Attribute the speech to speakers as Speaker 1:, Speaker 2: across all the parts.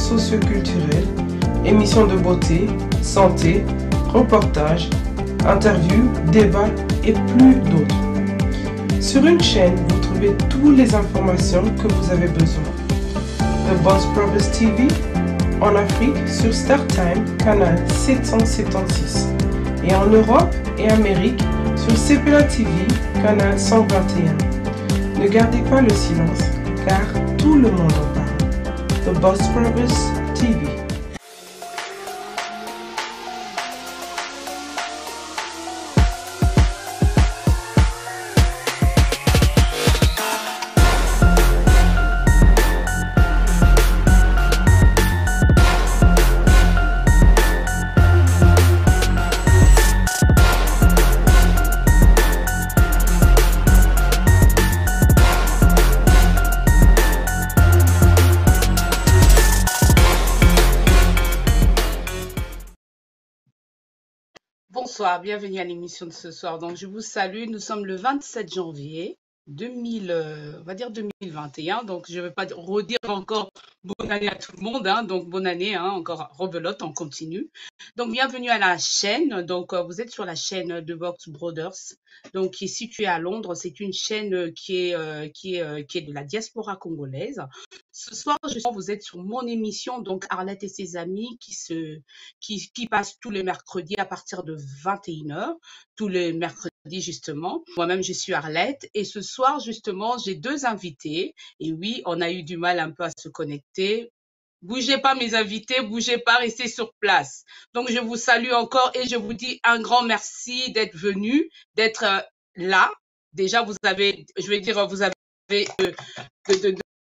Speaker 1: socioculturelles, émissions de beauté, santé, reportages, interviews, débats et plus d'autres. Sur une chaîne, vous trouvez toutes les informations que vous avez besoin. The Boss Brothers TV, en Afrique sur StarTime, canal 776. Et en Europe et Amérique sur CPA TV, canal 121. Ne gardez pas le silence, car tout le monde en parle. The Boss Brothers TV.
Speaker 2: Bonsoir, bienvenue à l'émission de ce soir. Donc, je vous salue. Nous sommes le 27 janvier 2021. Donc, je ne vais pas redire encore bonne année à tout le monde. Donc, bonne année, encore rebelote, on continue. Donc, bienvenue à la chaîne. Donc, vous êtes sur la chaîne de Boss Brothers, donc qui est située à Londres. C'est une chaîne qui est de la diaspora congolaise. Ce soir, vous êtes sur mon émission, donc Arlette et ses amis, qui passe tous les mercredis à partir de 21h, tous les mercredis justement. Moi-même, je suis Arlette et ce soir, justement, j'ai deux invités. Et oui, on a eu du mal un peu à se connecter. Bougez pas mes invités, bougez pas, restez sur place. Donc, je vous salue encore et je vous dis un grand merci d'être venus, d'être là. Déjà, vous avez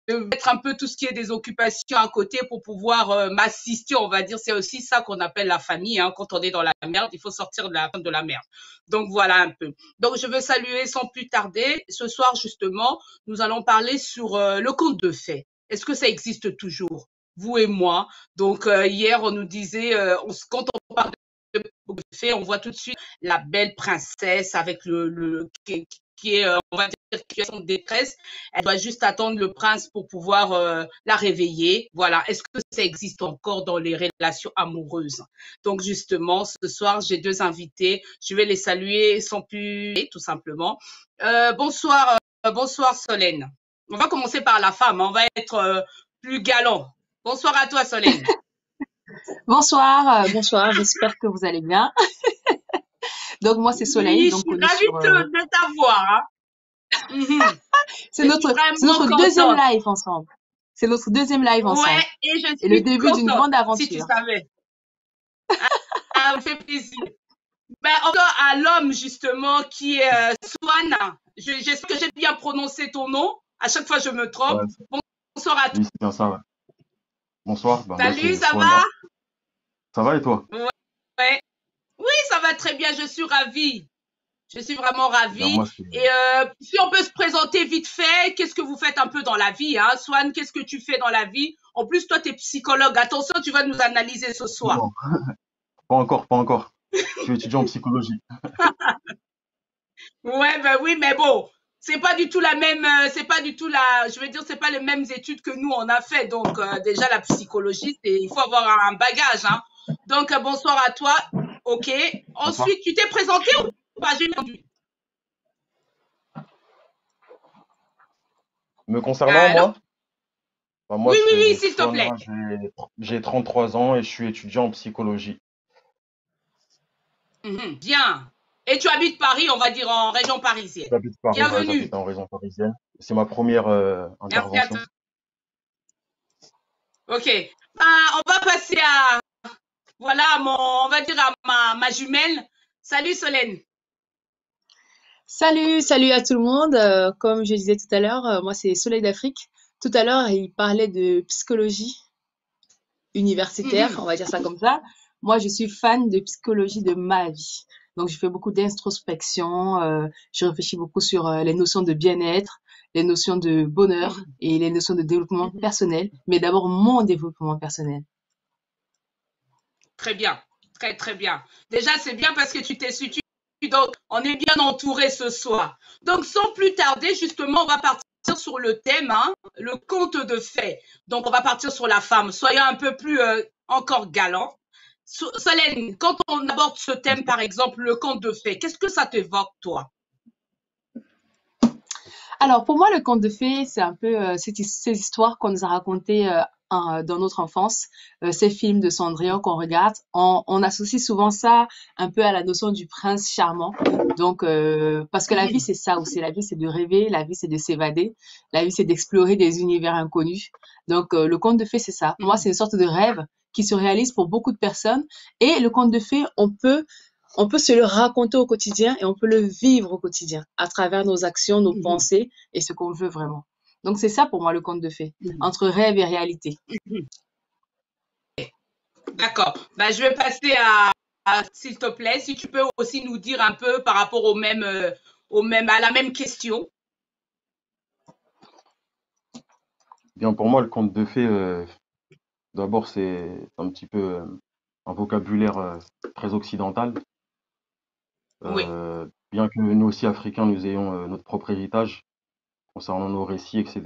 Speaker 2: de mettre un peu tout ce qui est des occupations à côté pour pouvoir m'assister, on va dire. C'est aussi ça qu'on appelle la famille. Quand on est dans la merde, il faut sortir de la merde. Donc, voilà un peu. Donc, je veux saluer sans plus tarder. Ce soir, justement, nous allons parler sur le conte de fées. Est-ce que ça existe toujours, vous et moi? Donc, hier, on nous disait, quand on parle de fées, on voit tout de suite la belle princesse avec qui est, on va dire, qui est en détresse. Elle doit juste attendre le prince pour pouvoir la réveiller. Voilà. Est-ce que ça existe encore dans les relations amoureuses? Donc, justement, ce soir, j'ai deux invités. Je vais les saluer sans plus, tout simplement. Bonsoir Solène. On va commencer par la femme. On va être plus galant. Bonsoir à toi, Solène.
Speaker 3: Bonsoir, j'espère que vous allez bien. Donc, moi, c'est Soleil.
Speaker 2: Oui,
Speaker 3: donc,
Speaker 2: je suis ravie de t'avoir.
Speaker 3: C'est notre deuxième live ensemble. C'est notre deuxième live ensemble.
Speaker 2: Ouais, et je suis
Speaker 3: et le début d'une grande aventure.
Speaker 2: Si tu savais. Ça me fait plaisir. Ben, encore à l'homme, justement, qui est Swan. J'espère que j'ai bien prononcé ton nom. À chaque fois, je me trompe. Ouais. Bonsoir à toi.
Speaker 4: Oui, c'est bien ça, ouais. Bonsoir.
Speaker 2: Salut, ça va?
Speaker 4: Ça va et toi?
Speaker 2: Ouais. Oui, ça va très bien. Je suis ravie. Je suis vraiment ravie.
Speaker 4: Moi,
Speaker 2: et si on peut se présenter vite fait, qu'est-ce que vous faites un peu dans la vie, Swan, qu'est-ce que tu fais dans la vie? En plus, toi, tu es psychologue. Attention, tu vas nous analyser ce soir.
Speaker 4: Non. Pas encore. Je suis étudiant en psychologie.
Speaker 2: Ouais, ben oui, mais bon, c'est pas du tout la même, c'est pas les mêmes études que nous on a fait. Donc déjà la psychologie, il faut avoir un bagage, Donc bonsoir à toi. Ok. Ensuite, tu t'es présenté ou pas? J'ai entendu.
Speaker 4: Me concernant, moi,
Speaker 2: oui, s'il te plaît.
Speaker 4: J'ai 33 ans et je suis étudiant en psychologie.
Speaker 2: Bien. Et tu habites Paris, on va dire en région parisienne.
Speaker 4: J'habite Paris.
Speaker 2: Bienvenue.
Speaker 4: J'habite en région parisienne. C'est ma première intervention.
Speaker 2: Merci à toi. Ok. On va passer à on va dire à ma jumelle. Salut Solène.
Speaker 3: Salut à tout le monde. Comme je disais tout à l'heure, moi c'est Soleil d'Afrique. Tout à l'heure, il parlait de psychologie universitaire, on va dire ça comme ça. Moi, je suis fan de psychologie de ma vie. Donc, je fais beaucoup d'introspection, je réfléchis beaucoup sur les notions de bien-être, les notions de bonheur et les notions de développement personnel, mais d'abord mon développement personnel.
Speaker 2: Très bien, très bien. Déjà, c'est bien parce que tu t'es situé, donc on est bien entouré ce soir. Donc, sans plus tarder, justement, on va partir sur le thème, hein, le conte de fées. Donc, on va partir sur la femme. Soyons un peu plus encore galant. Solène, quand on aborde ce thème, par exemple, le conte de fées, qu'est-ce que ça t'évoque, toi?
Speaker 3: Alors, pour moi, le conte de fées, c'est un peu ces histoires qu'on nous a racontées dans notre enfance, ces films de Cendrillon qu'on regarde. On associe souvent ça un peu à la notion du prince charmant. Donc, parce que la vie, c'est ça aussi. La vie, c'est de rêver. La vie, c'est de s'évader. La vie, c'est d'explorer des univers inconnus. Donc, le conte de fées, c'est ça. Pour moi, c'est une sorte de rêve qui se réalise pour beaucoup de personnes. Et le conte de fées, on peut se le raconter au quotidien et on peut le vivre au quotidien à travers nos actions, nos pensées et ce qu'on veut vraiment. Donc, c'est ça pour moi le conte de fées, entre rêve et réalité.
Speaker 2: D'accord. Ben, je vais passer s'il te plaît, si tu peux aussi nous dire un peu par rapport à la même question.
Speaker 4: Bien, pour moi, le conte de fées, d'abord, c'est un petit peu un vocabulaire très occidental.
Speaker 2: Oui.
Speaker 4: Bien que nous aussi, Africains, nous ayons notre propre héritage concernant nos récits, etc.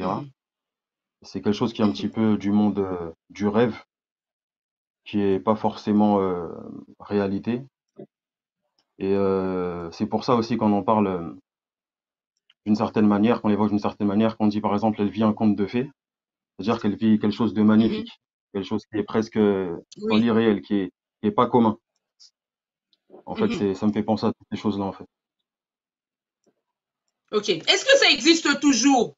Speaker 4: C'est quelque chose qui est un petit peu du monde du rêve, qui est pas forcément réalité. Et c'est pour ça aussi qu'on en parle d'une certaine manière, qu'on l'évoque d'une certaine manière, qu'on dit par exemple elle vit un conte de fées, c'est-à-dire qu'elle vit quelque chose de magnifique, quelque chose qui est presque dans l'irréel, qui est pas commun. En fait, ça me fait penser à toutes ces choses-là, en fait.
Speaker 2: Ok. Est-ce que ça existe toujours?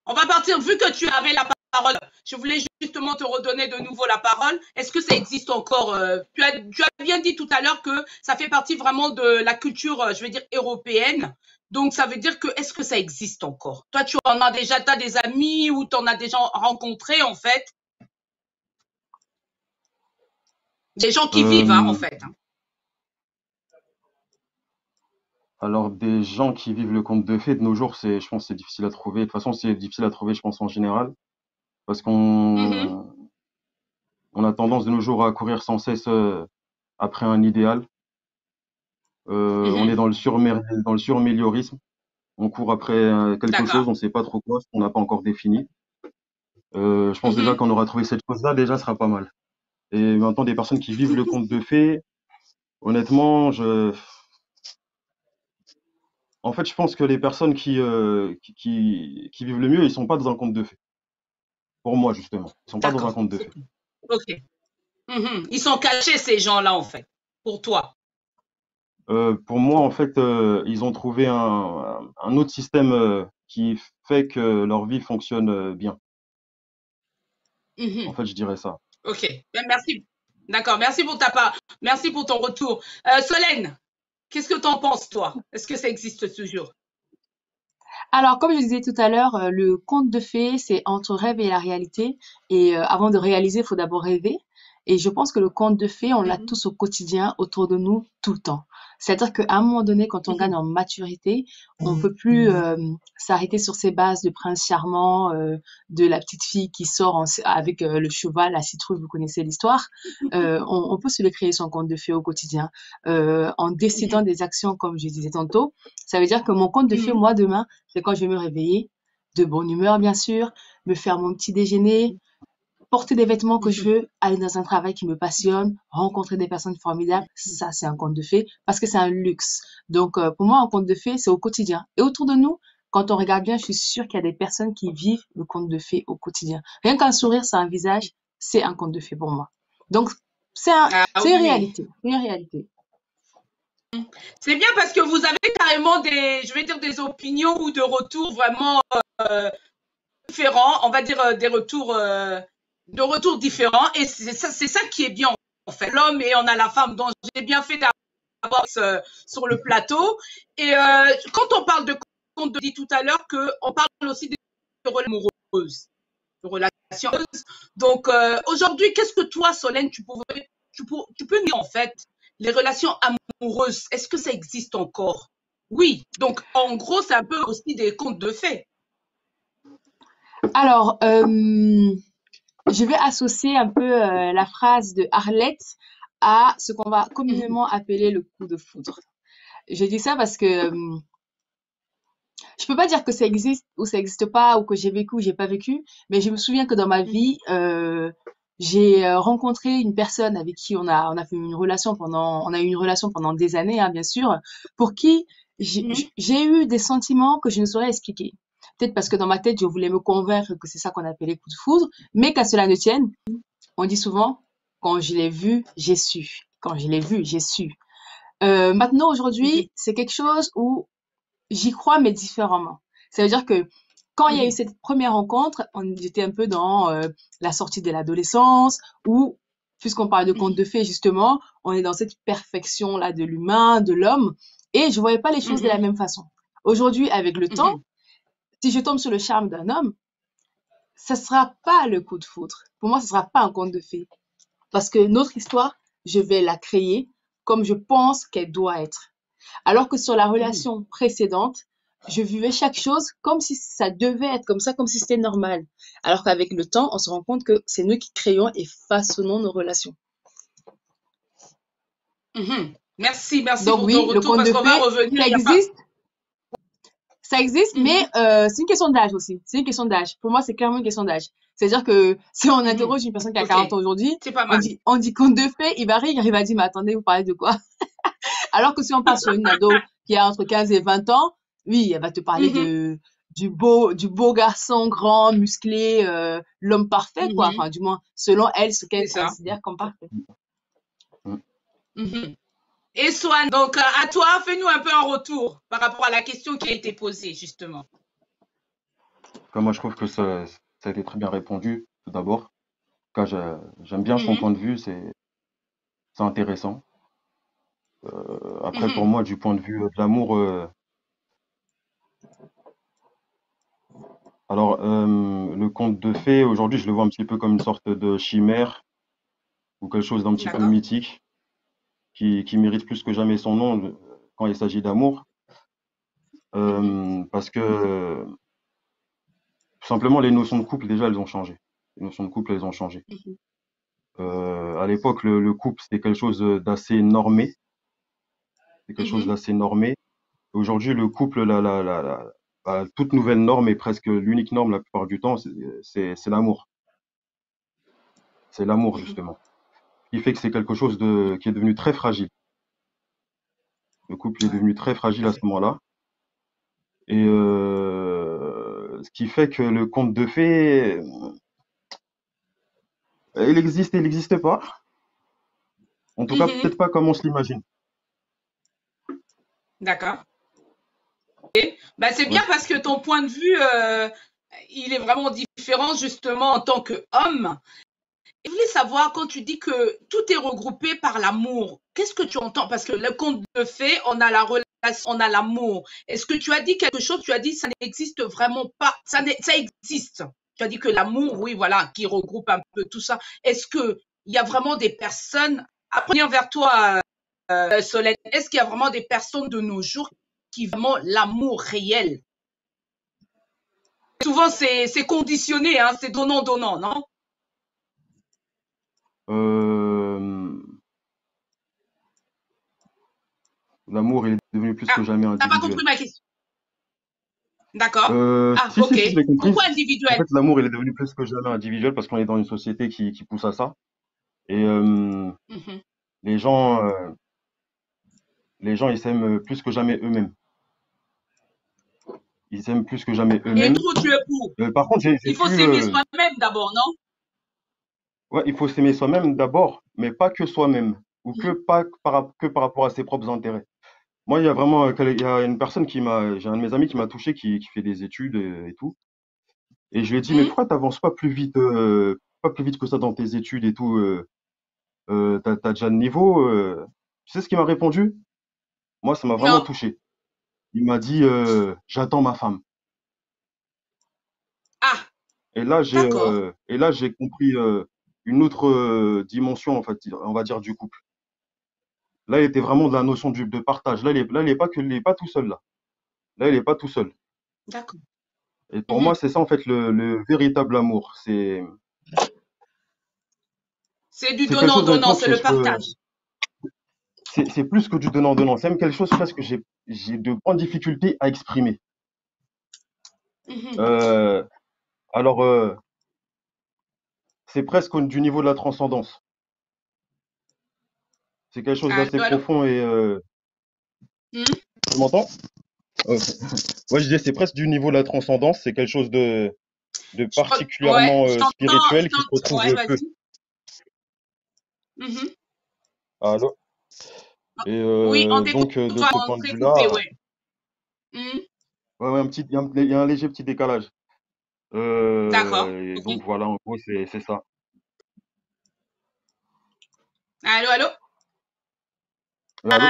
Speaker 2: On va partir, vu que tu avais la parole, je voulais justement te redonner de nouveau la parole. Est-ce que ça existe encore? Tu as bien dit tout à l'heure que ça fait partie vraiment de la culture, je vais dire, européenne. Donc, ça veut dire que, est-ce que ça existe encore? Toi, tu en as déjà, tu as des amis ou tu en as déjà rencontré, en fait? Des gens qui vivent, hein, en fait.
Speaker 4: Alors, des gens qui vivent le conte de fées, de nos jours, je pense que c'est difficile à trouver. De toute façon, c'est difficile à trouver, je pense, en général. Parce qu'on a tendance de nos jours à courir sans cesse après un idéal. On est dans le surméliorisme. On court après quelque chose, on ne sait pas trop quoi, ce qu'on n'a pas encore défini. Je pense déjà qu'on aura trouvé cette chose-là, déjà, ce sera pas mal. Et maintenant, des personnes qui vivent le conte de fées, honnêtement, en fait, je pense que les personnes qui vivent le mieux, ils sont pas dans un conte de fées. Pour moi, justement. Ils sont pas dans un conte de fées.
Speaker 2: Ok. Ils sont cachés, ces gens-là, en fait, pour toi.
Speaker 4: Pour moi, en fait, ils ont trouvé un autre système qui fait que leur vie fonctionne bien. En fait, je dirais ça.
Speaker 2: Ok. Merci. D'accord. Merci pour ta part. Merci pour ton retour. Solène, qu'est-ce que tu en penses, toi? Est-ce que ça existe toujours?
Speaker 3: Alors, comme je disais tout à l'heure, le conte de fées, c'est entre rêve et la réalité. Et avant de réaliser, il faut d'abord rêver. Et je pense que le conte de fées, on l'a tous au quotidien, autour de nous, tout le temps. C'est-à-dire qu'à un moment donné, quand on gagne en maturité, on peut plus s'arrêter sur ces bases de prince charmant, de la petite fille qui sort avec le cheval, la citrouille, vous connaissez l'histoire. On peut se le créer son conte de fées au quotidien, en décidant des actions, comme je disais tantôt. Ça veut dire que mon conte de fées, moi, demain, c'est quand je vais me réveiller, de bonne humeur, bien sûr, me faire mon petit déjeuner, porter des vêtements que je veux, aller dans un travail qui me passionne, rencontrer des personnes formidables. Ça, c'est un conte de fées parce que c'est un luxe. Donc, pour moi, un conte de fées, c'est au quotidien. Et autour de nous, quand on regarde bien, je suis sûre qu'il y a des personnes qui vivent le conte de fées au quotidien. Rien qu'un sourire sur un visage, c'est un conte de fées pour moi. Donc, c'est une réalité. Une réalité.
Speaker 2: C'est bien parce que vous avez carrément je vais dire, des opinions ou de retours vraiment différents. On va dire des retours de retours différents. Et c'est ça qui est bien, en fait. L'homme et on a la femme. Donc, j'ai bien fait d'avoir sur le plateau. Et quand on parle de conte, dit tout à l'heure qu'on parle aussi de relations amoureuses. De relations amoureuses. Donc, aujourd'hui, qu'est-ce que toi, Solène, tu peux dire, en fait, les relations amoureuses, est-ce que ça existe encore? Oui. Donc, en gros, c'est un peu aussi des contes de fées.
Speaker 3: Alors, je vais associer un peu la phrase de Arlette à ce qu'on va communément appeler le coup de foudre. Je dis ça parce que Je peux pas dire que ça existe ou ça existe pas ou que j'ai vécu ou j'ai pas vécu, mais je me souviens que dans ma vie, j'ai rencontré une personne avec qui on a fait une relation on a eu une relation pendant des années, hein, bien sûr, pour qui
Speaker 2: Mhm,
Speaker 3: j'ai eu des sentiments que je ne saurais expliquer. Peut-être parce que dans ma tête, je voulais me convaincre que c'est ça qu'on appelle les coups de foudre, mais qu'à cela ne tienne, on dit souvent, quand je l'ai vu, j'ai su. Quand je l'ai vu, j'ai su. Maintenant,
Speaker 2: mhm,
Speaker 3: aujourd'hui, c'est quelque chose où j'y crois, mais différemment. Ça veut dire que quand il y a eu
Speaker 2: mhm,
Speaker 3: cette première rencontre, j'étais un peu dans la sortie de l'adolescence, où, puisqu'on parle de contes
Speaker 2: mhm,
Speaker 3: de fées, justement, on est dans cette perfection-là de l'humain, de l'homme, et je voyais pas les choses de la
Speaker 2: mhm,
Speaker 3: même façon. Aujourd'hui, avec le temps,
Speaker 2: mhm,
Speaker 3: si je tombe sur le charme d'un homme, ça sera pas le coup de foudre. Pour moi, ce sera pas un conte de fées. Parce que notre histoire, je vais la créer comme je pense qu'elle doit être. Alors que sur la
Speaker 2: mhm,
Speaker 3: relation précédente, je vivais chaque chose comme si ça devait être comme ça, comme si c'était normal. Alors qu'avec le temps, on se rend compte que c'est nous qui créons et façonnons nos relations.
Speaker 2: mhm. Merci, merci
Speaker 3: Donc
Speaker 2: pour ton
Speaker 3: oui, le
Speaker 2: retour
Speaker 3: conte
Speaker 2: parce
Speaker 3: de
Speaker 2: qu'on va
Speaker 3: fées,
Speaker 2: revenir.
Speaker 3: ça
Speaker 2: Il y a pas.
Speaker 3: existe, ça existe, mais
Speaker 2: Mhm,
Speaker 3: c'est une question d'âge aussi. C'est une question d'âge. Pour moi, c'est clairement une question d'âge. C'est-à-dire que si on
Speaker 2: mhm.
Speaker 3: interroge une personne qui a
Speaker 2: Ok,
Speaker 3: 40 ans aujourd'hui,
Speaker 2: c'est pas mal.
Speaker 3: on dit conte de fées, il va rire, il va dire, mais attendez, vous parlez de quoi? Alors que si on passe sur une ado qui a entre 15 et 20 ans, oui, elle va te parler
Speaker 2: Mhm,
Speaker 3: du beau garçon grand, musclé, l'homme parfait, quoi.
Speaker 2: mhm.
Speaker 3: Enfin, du moins, selon elle, ce
Speaker 2: C'est
Speaker 3: qu'elle
Speaker 2: ça.
Speaker 3: considère comme parfait.
Speaker 4: Mm.
Speaker 2: Mhm. Et Swan, donc à toi, fais-nous un peu un retour par rapport à la question qui a été posée, justement.
Speaker 4: Enfin, moi, je trouve que ça a été très bien répondu, tout d'abord. En tout cas, j'aime bien son
Speaker 2: Mhm,
Speaker 4: point de vue, c'est intéressant. Après, pour
Speaker 2: mhm.
Speaker 4: moi, du point de vue de l'amour, alors, le conte de fées, aujourd'hui, je le vois un petit peu comme une sorte de chimère ou quelque chose d'un petit peu
Speaker 2: D'accord.
Speaker 4: mythique qui mérite plus que jamais son nom quand il s'agit d'amour.
Speaker 2: Mhm,
Speaker 4: Parce que, tout simplement, les notions de couple, déjà, elles ont changé. Les notions de couple, elles ont changé.
Speaker 2: mhm,
Speaker 4: À l'époque, le couple, c'était quelque chose d'assez normé. C'est quelque chose
Speaker 2: mhm,
Speaker 4: d'assez normé. Aujourd'hui, le couple, la toute nouvelle norme et presque l'unique norme la plupart du temps, c'est l'amour. C'est l'amour,
Speaker 2: mhm,
Speaker 4: justement. Ce qui fait que c'est quelque chose qui est devenu très fragile. Le couple est devenu très fragile à ce moment-là. Et ce qui fait que le conte de fées, il existe et il n'existe pas. En tout cas,
Speaker 2: mhm.
Speaker 4: peut-être pas comme on se l'imagine.
Speaker 2: D'accord. Bah, c'est bien
Speaker 4: Ouais,
Speaker 2: parce que ton point de vue, il est vraiment différent justement en tant qu'homme. Je voulais savoir, quand tu dis que tout est regroupé par l'amour, qu'est-ce que tu entends? Parce que le conte de fées, on a la relation, on a l'amour. Est-ce que tu as dit quelque chose? Tu as dit ça n'existe vraiment pas. Ça existe. Tu as dit que l'amour, oui, voilà, qui regroupe un peu tout ça. Est-ce qu'il y a vraiment des personnes, à venir vers toi, Solène, est-ce qu'il y a vraiment des personnes de nos jours qui ont vraiment l'amour réel? Souvent, c'est conditionné, hein, c'est donnant-donnant, non?
Speaker 4: Euh, l'amour, il est devenu plus que
Speaker 2: Ah,
Speaker 4: jamais
Speaker 2: t'as pas
Speaker 4: individuel.
Speaker 2: compris ma question. D'accord. Ah,
Speaker 4: Si,
Speaker 2: ok.
Speaker 4: si, je l'ai compris.
Speaker 2: Pourquoi
Speaker 4: En
Speaker 2: individuel?
Speaker 4: fait, l'amour, il est devenu plus que jamais individuel parce qu'on est dans une société qui pousse à ça. Et
Speaker 2: Mhm.
Speaker 4: les gens, euh, les gens, ils s'aiment plus que jamais eux-mêmes. Ils s'aiment plus que jamais
Speaker 2: Et
Speaker 4: eux-mêmes.
Speaker 2: trop, tu es pour.
Speaker 4: Par contre, j'ai
Speaker 2: Il faut
Speaker 4: pu,
Speaker 2: s'aimer soi-même d'abord, non?
Speaker 4: ouais, il faut s'aimer soi-même d'abord, mais pas que soi-même ou que
Speaker 2: Mhm.
Speaker 4: pas que par rapport à ses propres intérêts. Moi, il y a vraiment, il y a une personne j'ai un de mes amis qui m'a touché, qui fait des études et tout. Et je lui ai dit, mais
Speaker 2: Mhm.
Speaker 4: pourquoi t'avances pas plus vite que ça dans tes études et tout, t'as déjà le niveau. Tu sais ce qu'il m'a répondu? Moi, ça m'a vraiment
Speaker 2: Non.
Speaker 4: touché. Il m'a dit, j'attends ma femme.
Speaker 2: Ah, d'accord.
Speaker 4: Et là, j'ai compris une autre dimension, en fait, on va dire, du couple. Là, il était vraiment de la notion de partage. Là, il est pas tout seul, là. Là, il est pas tout seul.
Speaker 2: D'accord.
Speaker 4: Et pour
Speaker 2: Mhm.
Speaker 4: moi, c'est ça, en fait, le véritable amour.
Speaker 2: C'est du
Speaker 4: C'est quelque chose,
Speaker 2: donnant-donnant,
Speaker 4: honnêtement,
Speaker 2: c'est le partage.
Speaker 4: c'est plus que du donnant-donnant. C'est même quelque chose presque que j'ai de grandes difficultés à exprimer.
Speaker 2: Mhm.
Speaker 4: Euh, alors, c'est presque du niveau de la transcendance. C'est quelque chose d'assez
Speaker 2: Allô, allô?
Speaker 4: profond et
Speaker 2: Mhm.
Speaker 4: tu m'entends? Ouais. Ouais, je disais, c'est presque du niveau de la transcendance. C'est quelque chose de
Speaker 2: Ouais,
Speaker 4: particulièrement
Speaker 2: je
Speaker 4: spirituel qui se
Speaker 2: t'entends,
Speaker 4: retrouve
Speaker 2: ouais,
Speaker 4: peu.
Speaker 2: vas-y. Mhm.
Speaker 4: Alors, et
Speaker 2: Oui, on t'écoute,
Speaker 4: de
Speaker 2: toi,
Speaker 4: ce
Speaker 2: on
Speaker 4: point de
Speaker 2: serait coupé,
Speaker 4: vue-là,
Speaker 2: ouais. Mhm.
Speaker 4: ouais, ouais, il y a un léger petit décalage.
Speaker 2: D'accord,
Speaker 4: Et
Speaker 2: ok.
Speaker 4: donc voilà, en gros, c'est ça.
Speaker 2: Allô, allô?
Speaker 4: Allô?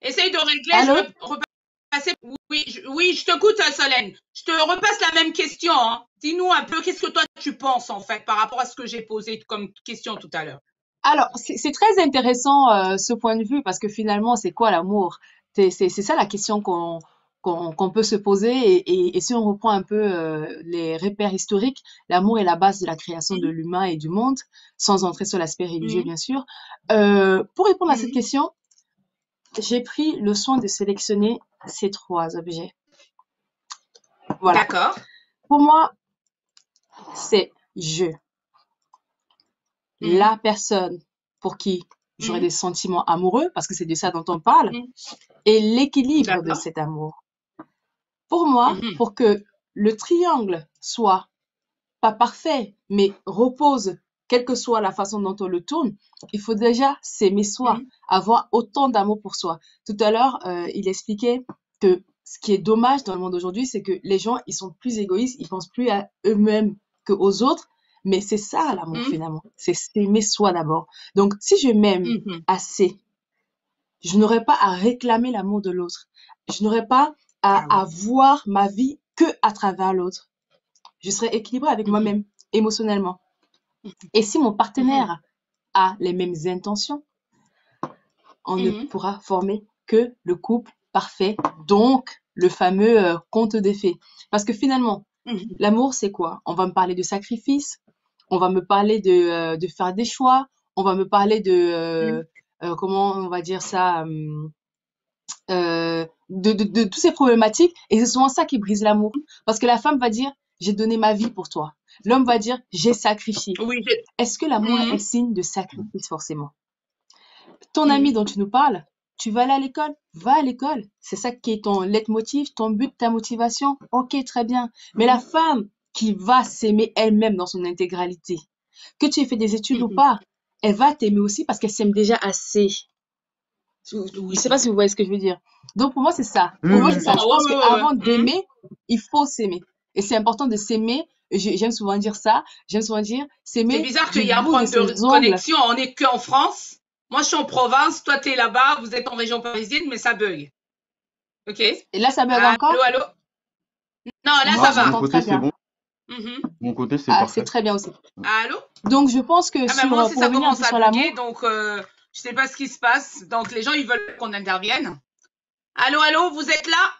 Speaker 2: Essaye de régler, je
Speaker 3: Allô?
Speaker 2: veux repasser. Oui, oui, je t'écoute, Solène. Je te repasse la même question, hein. Dis-nous un peu, qu'est-ce que toi tu penses, en fait, par rapport à ce que j'ai posé comme question tout à l'heure.
Speaker 3: Alors, c'est très intéressant ce point de vue parce que finalement, c'est quoi l'amour? C'est ça la question qu'on peut se poser et si on reprend un peu les repères historiques, l'amour est la base de la création de
Speaker 2: Mhm,
Speaker 3: l'humain et du monde, sans entrer sur l'aspect religieux
Speaker 2: mhm,
Speaker 3: bien sûr. Pour répondre à cette
Speaker 2: mhm.
Speaker 3: question, j'ai pris le soin de sélectionner ces trois objets. Voilà.
Speaker 2: D'accord.
Speaker 3: Pour moi, c'est
Speaker 2: Mhm,
Speaker 3: la personne pour qui j'aurai
Speaker 2: mhm,
Speaker 3: des sentiments amoureux, parce que c'est de ça dont on parle,
Speaker 2: mhm.
Speaker 3: et l'équilibre de
Speaker 2: D'accord.
Speaker 3: cet amour. Pour moi,
Speaker 2: Mhm,
Speaker 3: pour que le triangle soit pas parfait, mais repose, quelle que soit la façon dont on le tourne, il faut déjà s'aimer soi,
Speaker 2: mhm,
Speaker 3: avoir autant d'amour pour soi. Tout à l'heure, il expliquait que ce qui est dommage dans le monde d'aujourd'hui, c'est que les gens, ils sont plus égoïstes, ils pensent plus à eux-mêmes qu'aux autres. Mais c'est ça l'amour
Speaker 2: mhm,
Speaker 3: finalement, c'est s'aimer soi d'abord. Donc, si je m'aime
Speaker 2: mhm.
Speaker 3: assez, je n'aurai pas à réclamer l'amour de l'autre. Je n'aurai pas
Speaker 2: Ah
Speaker 3: à
Speaker 2: oui.
Speaker 3: voir ma vie que à travers l'autre. Je serai équilibrée avec
Speaker 2: Mhm,
Speaker 3: moi-même, émotionnellement. Et si mon
Speaker 2: mhm,
Speaker 3: partenaire a les mêmes intentions, on ne
Speaker 2: mhm,
Speaker 3: pourra former que le couple parfait, donc le fameux conte des fées. Parce que finalement,
Speaker 2: mhm,
Speaker 3: l'amour, c'est quoi? On va me parler de sacrifice, on va me parler de faire des choix, on va me parler
Speaker 2: mhm,
Speaker 3: comment on va dire ça, de toutes ces problématiques. Et c'est souvent ça qui brise l'amour. Parce que la femme va dire, j'ai donné ma vie pour toi. L'homme va dire, j'ai sacrifié.
Speaker 2: oui,
Speaker 3: Est-ce que l'amour est
Speaker 2: mhm,
Speaker 3: signe de sacrifice forcément? Ton ami
Speaker 2: mhm,
Speaker 3: dont tu nous parles, tu vas aller à l'école? Va à l'école. C'est ça qui est ton leitmotiv, ton but, ta motivation. Ok, très bien. Mais la femme qui va s'aimer elle-même dans son intégralité, que tu aies fait des études ou
Speaker 2: mhm.
Speaker 3: pas, elle va t'aimer aussi parce qu'elle s'aime déjà assez. Je ne sais pas
Speaker 2: Oui.
Speaker 3: si vous voyez ce que je veux dire. Donc pour moi, c'est ça.
Speaker 4: Oui,
Speaker 3: Pour moi,
Speaker 2: Je
Speaker 3: c'est
Speaker 4: oui,
Speaker 3: ça.
Speaker 4: oui.
Speaker 3: Je
Speaker 2: comprends,
Speaker 3: pense
Speaker 2: ouais, ouais, ouais.
Speaker 3: qu'avant
Speaker 2: Mhm,
Speaker 3: d'aimer, il faut s'aimer. Et c'est important de s'aimer. J'aime souvent dire ça. J'aime souvent dire
Speaker 2: c'est
Speaker 3: s'aimer
Speaker 2: bizarre qu'il
Speaker 3: du
Speaker 2: y a un
Speaker 3: bout de
Speaker 2: problème
Speaker 3: ses
Speaker 2: de
Speaker 3: ongles.
Speaker 2: connexion. On n'est qu'en France. Moi, je suis en province. Toi, tu es là-bas. Vous êtes en région parisienne, mais ça bug. OK?
Speaker 3: Et là, ça bug
Speaker 2: Allô,
Speaker 3: encore?
Speaker 2: allô? Non, là,
Speaker 3: Moi,
Speaker 2: ça
Speaker 4: Non, de
Speaker 2: va.
Speaker 4: mon
Speaker 3: j'entends
Speaker 4: côté,
Speaker 3: très
Speaker 4: c'est
Speaker 3: bien.
Speaker 4: bon.
Speaker 2: Mhm.
Speaker 4: De mon côté, c'est
Speaker 3: Ah, c'est
Speaker 4: parfait.
Speaker 3: très bien aussi.
Speaker 2: Allô?
Speaker 3: Donc, je pense que
Speaker 2: Ah ben moi aussi,
Speaker 3: pour
Speaker 2: ça
Speaker 3: revenir un peu
Speaker 2: commence à
Speaker 3: sur
Speaker 2: bugger.
Speaker 3: l'amour,
Speaker 2: Donc, je sais pas ce qui se passe. Donc, les gens, ils veulent qu'on intervienne. Allô, allô, vous êtes là?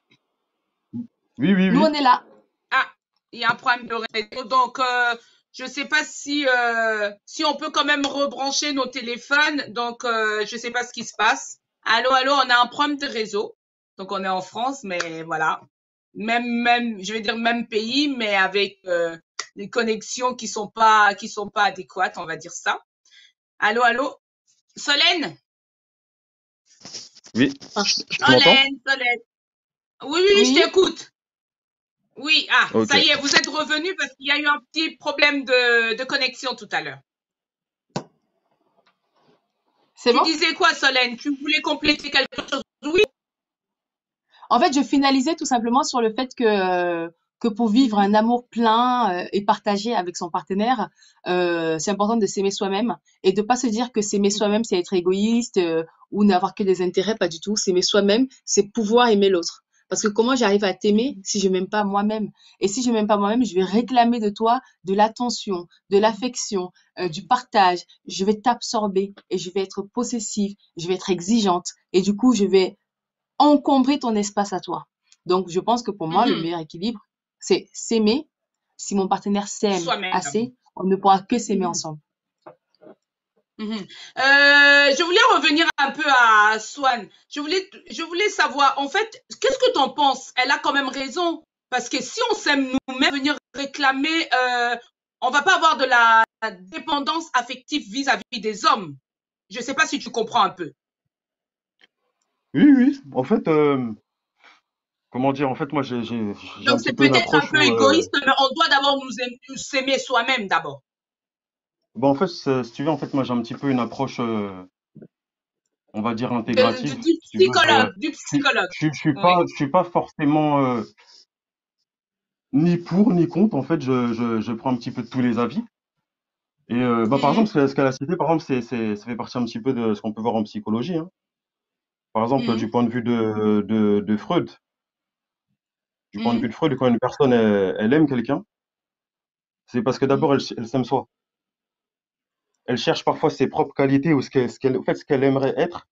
Speaker 4: Oui, oui,
Speaker 3: nous,
Speaker 4: oui.
Speaker 3: on est là.
Speaker 2: Ah, il y a un problème de réseau. Donc, je ne sais pas si on peut quand même rebrancher nos téléphones. Donc, je ne sais pas ce qui se passe. Allô, allô, on a un problème de réseau. Donc, on est en France, mais voilà. Je vais dire même pays, mais avec des connexions qui sont pas adéquates, on va dire ça. Allô, allô, Solène?
Speaker 4: Oui.
Speaker 3: Ah,
Speaker 4: Tu m'entends?
Speaker 2: Solène. Oui, oui, je
Speaker 3: oui,
Speaker 2: t'écoute. Oui,
Speaker 4: Ok.
Speaker 2: ça y est, vous êtes revenu parce qu'il y a eu un petit problème de connexion tout à l'heure.
Speaker 3: c'est
Speaker 2: Tu
Speaker 3: bon?
Speaker 2: disais quoi, Solène? Tu voulais compléter quelque chose? Oui.
Speaker 3: En fait, je finalisais tout simplement sur le fait que pour vivre un amour plein et partagé avec son partenaire, c'est important de s'aimer soi-même et de pas se dire que s'aimer soi-même, c'est être égoïste ou n'avoir que des intérêts, pas du tout. S'aimer soi-même, c'est pouvoir aimer l'autre. Parce que comment j'arrive à t'aimer si je m'aime pas moi-même? Et si je m'aime pas moi-même, je vais réclamer de toi de l'attention, de l'affection, du partage. Je vais t'absorber et je vais être possessive, je vais être exigeante. Et du coup, je vais encombrer ton espace à toi. Donc, je pense que pour moi, le
Speaker 2: Mhm.
Speaker 3: meilleur équilibre, c'est s'aimer. Si mon partenaire s'aime
Speaker 2: Soi-même.
Speaker 3: assez, on ne pourra que s'aimer
Speaker 2: Mhm.
Speaker 3: ensemble.
Speaker 2: Mhm. Je voulais revenir un peu à Swan. Je voulais savoir, en fait, qu'est-ce que tu en penses? Elle a quand même raison. Parce que si on s'aime ou même venir réclamer, on va pas avoir de la dépendance affective vis-à-vis des hommes. Je sais pas si tu comprends un peu.
Speaker 4: Oui, oui. En fait, comment dire? En fait, moi, j'ai un
Speaker 2: Donc,
Speaker 4: petit
Speaker 2: c'est
Speaker 4: peu une
Speaker 2: peut-être un
Speaker 4: approche
Speaker 2: peu
Speaker 4: où,
Speaker 2: égoïste, mais on doit d'abord nous s'aimer soi-même d'abord.
Speaker 4: bon, en fait, si tu veux, en fait, moi, j'ai un petit peu une approche, on va dire intégrative,
Speaker 2: Du
Speaker 4: si tu veux.
Speaker 2: psychologue, du
Speaker 4: Je,
Speaker 2: psychologue.
Speaker 4: pas,
Speaker 2: Oui.
Speaker 4: je suis pas forcément ni pour ni contre. En fait, je prends un petit peu de tous les avis. Et bah, par exemple,
Speaker 2: Mhm,
Speaker 4: ce qu'elle a cité, par exemple, ça fait partie un petit peu de ce qu'on peut voir en psychologie, hein. Par exemple,
Speaker 2: mhm,
Speaker 4: du point de vue de Freud, du point de vue
Speaker 2: mhm,
Speaker 4: de Freud, quand une personne elle aime quelqu'un, c'est parce que d'abord elle s'aime soi. Elle cherche parfois ses propres qualités ou en fait, ce qu'elle aimerait être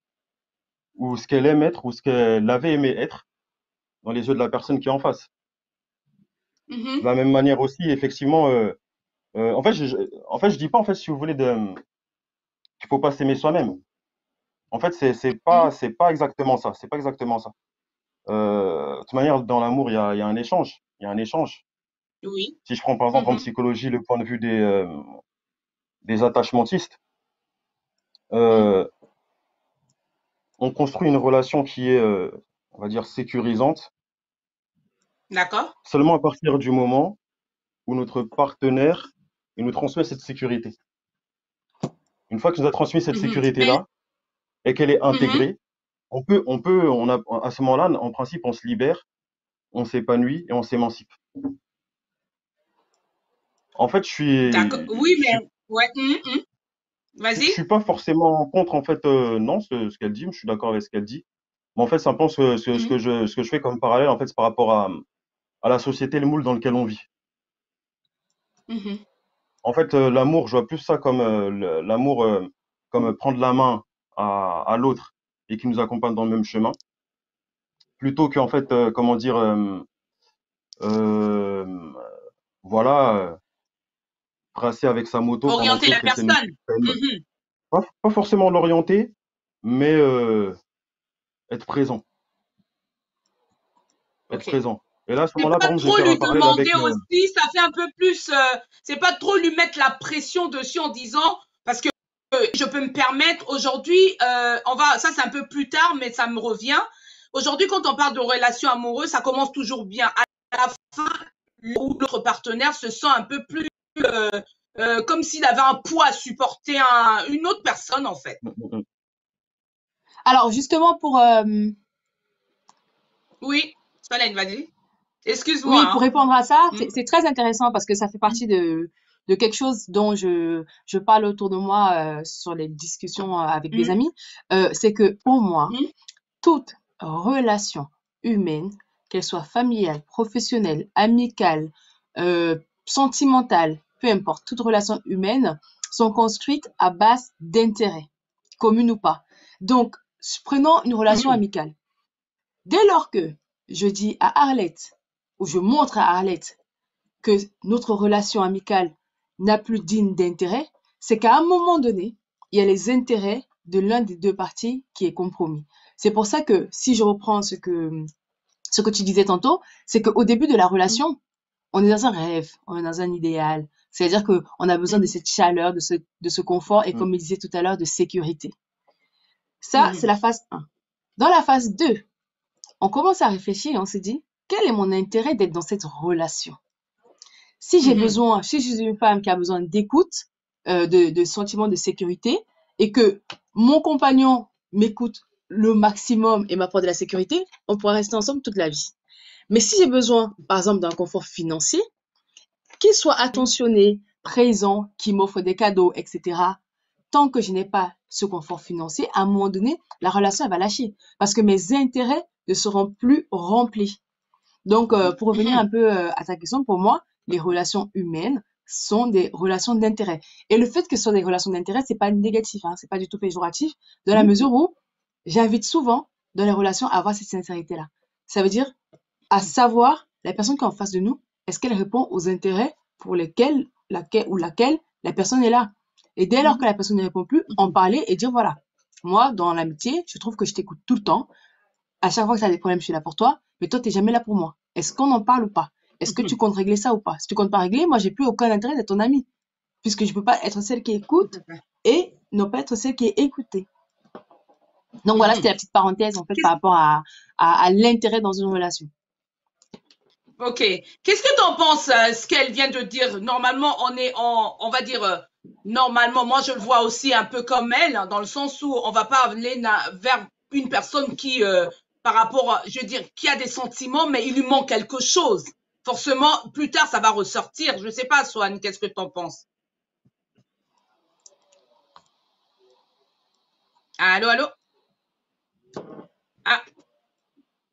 Speaker 4: ou ce qu'elle aime être ou ce qu'elle avait aimé être dans les yeux de la personne qui est en face. De
Speaker 2: mhm,
Speaker 4: la même manière aussi, effectivement, en fait, en fait, je dis pas en fait si vous voulez qu'il faut pas s'aimer soi-même. En fait,
Speaker 2: mhm.
Speaker 4: c'est pas exactement ça. C'est pas exactement ça. De toute manière, dans l'amour, il y a un échange. Il y a un échange.
Speaker 2: Oui.
Speaker 4: Si je prends par exemple en
Speaker 2: Mhm,
Speaker 4: psychologie le point de vue des attachmentistes,
Speaker 2: mhm.
Speaker 4: euh, on construit une relation qui est, on va dire, sécurisante
Speaker 2: D'accord.
Speaker 4: seulement à partir du moment où notre partenaire il nous transmet cette sécurité. Une fois qu'il nous a transmis cette
Speaker 2: Mhm. Mais,
Speaker 4: sécurité-là et qu'elle est
Speaker 2: mhm.
Speaker 4: intégrée, à ce moment-là, en principe, on se libère, on s'épanouit et on s'émancipe. En fait,
Speaker 2: D'accord. Oui, mais, ouais.
Speaker 4: je
Speaker 2: Vas-y.
Speaker 4: suis pas forcément contre, en fait, non, ce qu'elle dit, je suis d'accord avec ce qu'elle dit. Mais en fait, simplement,
Speaker 2: Mhm,
Speaker 4: ce que je fais comme parallèle, en fait, c'est par rapport à la société, le moule dans lequel on vit.
Speaker 2: mhm,
Speaker 4: En fait, l'amour, je vois plus ça comme l'amour, comme prendre la main à l'autre et qui nous accompagne dans le même chemin, plutôt qu'en fait, comment dire, euh, voilà, tracer avec sa moto pendant que
Speaker 2: orienter la
Speaker 4: l'autre essaie de nous.
Speaker 2: personne. Mhm.
Speaker 4: Pas forcément l'orienter, mais être présent, être
Speaker 2: OK.
Speaker 4: présent. Et là, à ce
Speaker 2: C'est
Speaker 4: moment-là,
Speaker 2: pas
Speaker 4: par exemple, je vais
Speaker 2: trop
Speaker 4: faire un
Speaker 2: lui
Speaker 4: parallèle avec.
Speaker 2: demander aussi, ça fait un peu plus, c'est pas trop lui mettre la pression dessus en disant, parce que je peux me permettre aujourd'hui, ça c'est un peu plus tard, mais ça me revient. Aujourd'hui, quand on parle de relation amoureuse, ça commence toujours bien. À la fin, où l'autre partenaire se sent un peu plus, euh, comme s'il avait un poids à supporter une autre personne, en fait.
Speaker 3: Alors justement pour
Speaker 2: Oui, Solène, vas-y. Excuse-moi,
Speaker 3: oui, pour
Speaker 2: hein.
Speaker 3: répondre à ça,
Speaker 2: Mm,
Speaker 3: c'est très intéressant parce que ça fait partie de quelque chose dont je parle autour de moi sur les discussions avec des
Speaker 2: mm,
Speaker 3: amis. C'est que pour moi,
Speaker 2: mm,
Speaker 3: toute relation humaine, qu'elle soit familiale, professionnelle, amicale, euh, sentimentale, peu importe, toute relation humaine sont construites à base d'intérêts, communs ou pas. Donc, prenons une relation
Speaker 2: mm,
Speaker 3: amicale. Dès lors que je dis à Arlette, ou je montre à Arlette que notre relation amicale n'a plus digne d'intérêt, c'est qu'à un moment donné, il y a les intérêts de l'un des deux parties qui est compromis. C'est pour ça que si je reprends ce que tu disais tantôt, c'est qu'au début de la
Speaker 2: mm,
Speaker 3: relation, on est dans un rêve, on est dans un idéal. C'est-à-dire qu'on a besoin de
Speaker 2: mm,
Speaker 3: cette chaleur, de ce confort et
Speaker 4: Mm,
Speaker 3: comme il disait tout à l'heure, de sécurité. Ça, c'est
Speaker 2: mm,
Speaker 3: la phase 1. Dans la phase 2, on commence à réfléchir et on se dit, quel est mon intérêt d'être dans cette relation? Si j'ai
Speaker 2: mm,
Speaker 3: besoin, si je suis une femme qui a besoin d'écoute, de sentiments de sécurité, et que mon compagnon m'écoute le maximum et m'apporte de la sécurité, on pourra rester ensemble toute la vie. Mais si j'ai besoin, par exemple, d'un confort financier, qu'il soit
Speaker 2: mm,
Speaker 3: attentionné, présent, qui m'offre des cadeaux, etc., tant que je n'ai pas ce confort financier, à un moment donné, la relation elle va lâcher parce que mes intérêts ne seront plus remplis. Donc, pour revenir un
Speaker 2: mm,
Speaker 3: peu à ta question, pour moi, les relations humaines sont des relations d'intérêt. Et le fait que ce soit des relations d'intérêt, c'est pas négatif, hein, c'est pas du tout péjoratif, dans la
Speaker 4: mm,
Speaker 3: mesure où j'invite souvent dans les relations à avoir cette sincérité-là. Ça veut dire à savoir la personne qui est en face de nous, est-ce qu'elle répond aux intérêts pour lesquels laquelle la personne est là. Et dès lors que la personne ne répond plus, en parler et dire voilà, moi, dans l'amitié, je trouve que je t'écoute tout le temps. À chaque fois que tu as des problèmes, je suis là pour toi, mais toi, tu n'es jamais là pour moi. Est-ce qu'on en parle ou pas? Est-ce que tu comptes régler ça ou pas? Si tu comptes pas régler, moi, j'ai plus aucun intérêt d'être ton ami, puisque je peux pas être celle qui écoute et ne pas être celle qui est écoutée. Donc voilà, c'était la petite parenthèse en fait par rapport à l'intérêt dans une relation.
Speaker 2: Ok. Qu'est-ce que tu en penses, ce qu'elle vient de dire? Normalement, on va dire, normalement, moi je le vois aussi un peu comme elle, hein, dans le sens où on va pas aller vers une personne qui, par rapport, je veux dire, qui a des sentiments, mais il lui manque quelque chose. Forcément, plus tard, ça va ressortir. Je sais pas, Swan, qu'est-ce que tu en penses? Allô, allô? Ah,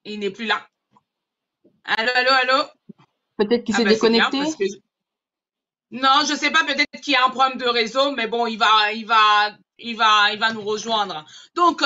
Speaker 2: il n'est plus là. Allô, allô, allô?
Speaker 3: Peut-être qu'il
Speaker 2: Ah
Speaker 3: s'est
Speaker 2: ben c'est bien
Speaker 3: déconnecté.
Speaker 2: parce que non, je sais pas, peut-être qu'il y a un problème de réseau, mais bon, il va nous rejoindre. Donc,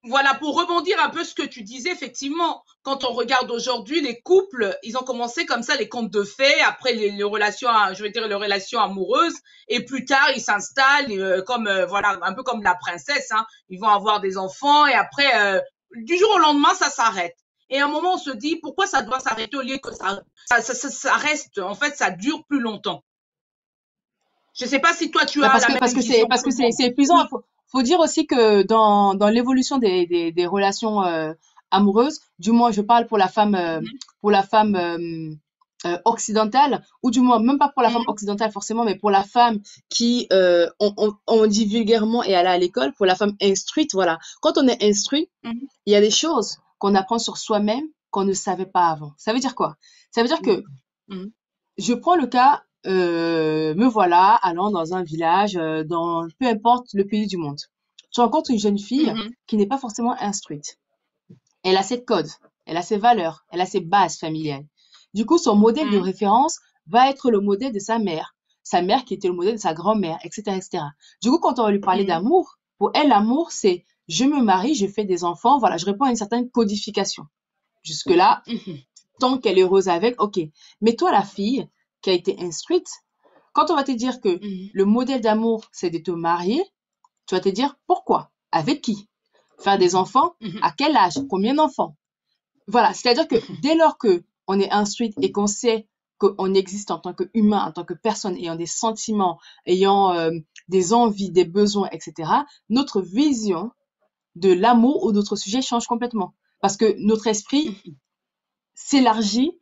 Speaker 2: voilà, pour rebondir un peu ce que tu disais, effectivement, quand on regarde aujourd'hui, les couples, ils ont commencé comme ça, les contes de fées, après les relations, je veux dire, les relations amoureuses, et plus tard, ils s'installent comme, voilà, un peu comme la princesse, hein. Ils vont avoir des enfants, et après, du jour au lendemain, ça s'arrête. Et à un moment, on se dit, pourquoi ça doit s'arrêter au lieu que ça reste, en fait, ça dure plus longtemps. Je sais pas si toi tu
Speaker 3: Bah,
Speaker 2: as la même vision
Speaker 3: parce
Speaker 2: que
Speaker 3: que
Speaker 2: moi.
Speaker 3: c'est épuisant.
Speaker 2: Oui.
Speaker 3: Faut dire aussi que dans l'évolution des relations amoureuses, du moins je parle
Speaker 2: Mhm.
Speaker 3: pour la femme occidentale, ou du moins même pas pour la femme
Speaker 2: Mhm.
Speaker 3: occidentale forcément, mais pour la femme qui on dit vulgairement et aller à l'école, pour la femme instruite, voilà. Quand on est instruit,
Speaker 2: Mhm.
Speaker 3: il y a des choses qu'on apprend sur soi-même qu'on ne savait pas avant. Ça veut dire quoi? Ça veut dire que
Speaker 2: Mhm.
Speaker 3: je prends le cas, me voilà allant dans un village, dans peu importe le pays du monde. Je rencontre une jeune fille
Speaker 2: Mhm.
Speaker 3: qui n'est pas forcément instruite. Elle a ses codes, elle a ses valeurs, elle a ses bases familiales. Du coup, son modèle de
Speaker 2: Mhm.
Speaker 3: référence va être le modèle de sa mère qui était le modèle de sa grand-mère, etc., etc. Du coup, quand on va lui parler
Speaker 2: Mhm.
Speaker 3: d'amour, pour elle, l'amour, c'est je me marie, je fais des enfants, voilà, je réponds à une certaine codification. Jusque-là,
Speaker 2: Mhm.
Speaker 3: tant qu'elle est heureuse avec, ok. Mais toi, la fille qui a été instruite, quand on va te dire que
Speaker 2: Mhm.
Speaker 3: le modèle d'amour, c'est de te marier, tu vas te dire pourquoi? Avec qui? Faire des enfants?
Speaker 2: Mhm.
Speaker 3: À quel âge? Combien d'enfants? Voilà, c'est-à-dire que dès lors que on est instruite et qu'on sait qu'on existe en tant qu'humain, en tant que personne ayant des sentiments, ayant des envies, des besoins, etc., notre vision de l'amour ou d'autres sujets change complètement. Parce que notre esprit
Speaker 2: Mhm.
Speaker 3: s'élargit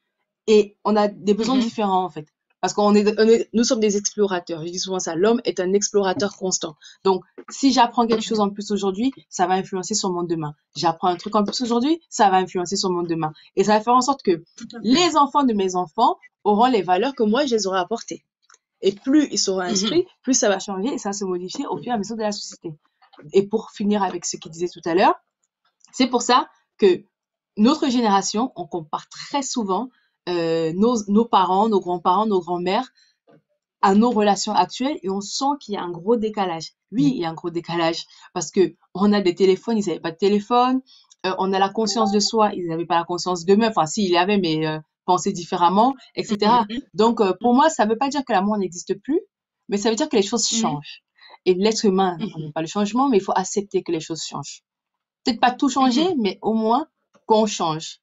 Speaker 3: et on a des besoins
Speaker 2: Mhm.
Speaker 3: différents en fait. Parce nous sommes des explorateurs. Je dis souvent ça. L'homme est un explorateur constant. Donc, si j'apprends quelque chose
Speaker 2: Mhm.
Speaker 3: en plus aujourd'hui, ça va influencer sur mon demain. J'apprends un truc en plus aujourd'hui, ça va influencer sur mon demain. Et ça va faire en sorte que
Speaker 2: Tout à fait.
Speaker 3: les enfants de mes enfants auront les valeurs que moi, je les aurai apportées. Et plus ils seront
Speaker 2: Mhm.
Speaker 3: instruits, plus ça va changer et ça va se modifier au fur et à mesure de la société. Et pour finir avec ce qu'il disait tout à l'heure, c'est pour ça que notre génération, on compare très souvent nos parents, nos grands-parents, nos grands-mères à nos relations actuelles et on sent qu'il y a un gros décalage. Oui, il y a un gros décalage parce que on a des téléphones, ils n'avaient pas de téléphone. On a la conscience de soi, ils n'avaient pas la conscience d'eux-mêmes. Enfin, si, ils l'avaient, mais pensaient différemment, etc.
Speaker 2: Mhm.
Speaker 3: Donc, pour moi, ça ne veut pas dire que l'amour n'existe plus, mais ça veut dire que les choses
Speaker 2: Mhm.
Speaker 3: changent. Et l'être humain, on
Speaker 2: Mhm.
Speaker 3: n'aime pas le changement, mais il faut accepter que les choses changent. Peut-être pas tout changer,
Speaker 2: Mhm.
Speaker 3: mais au moins qu'on change.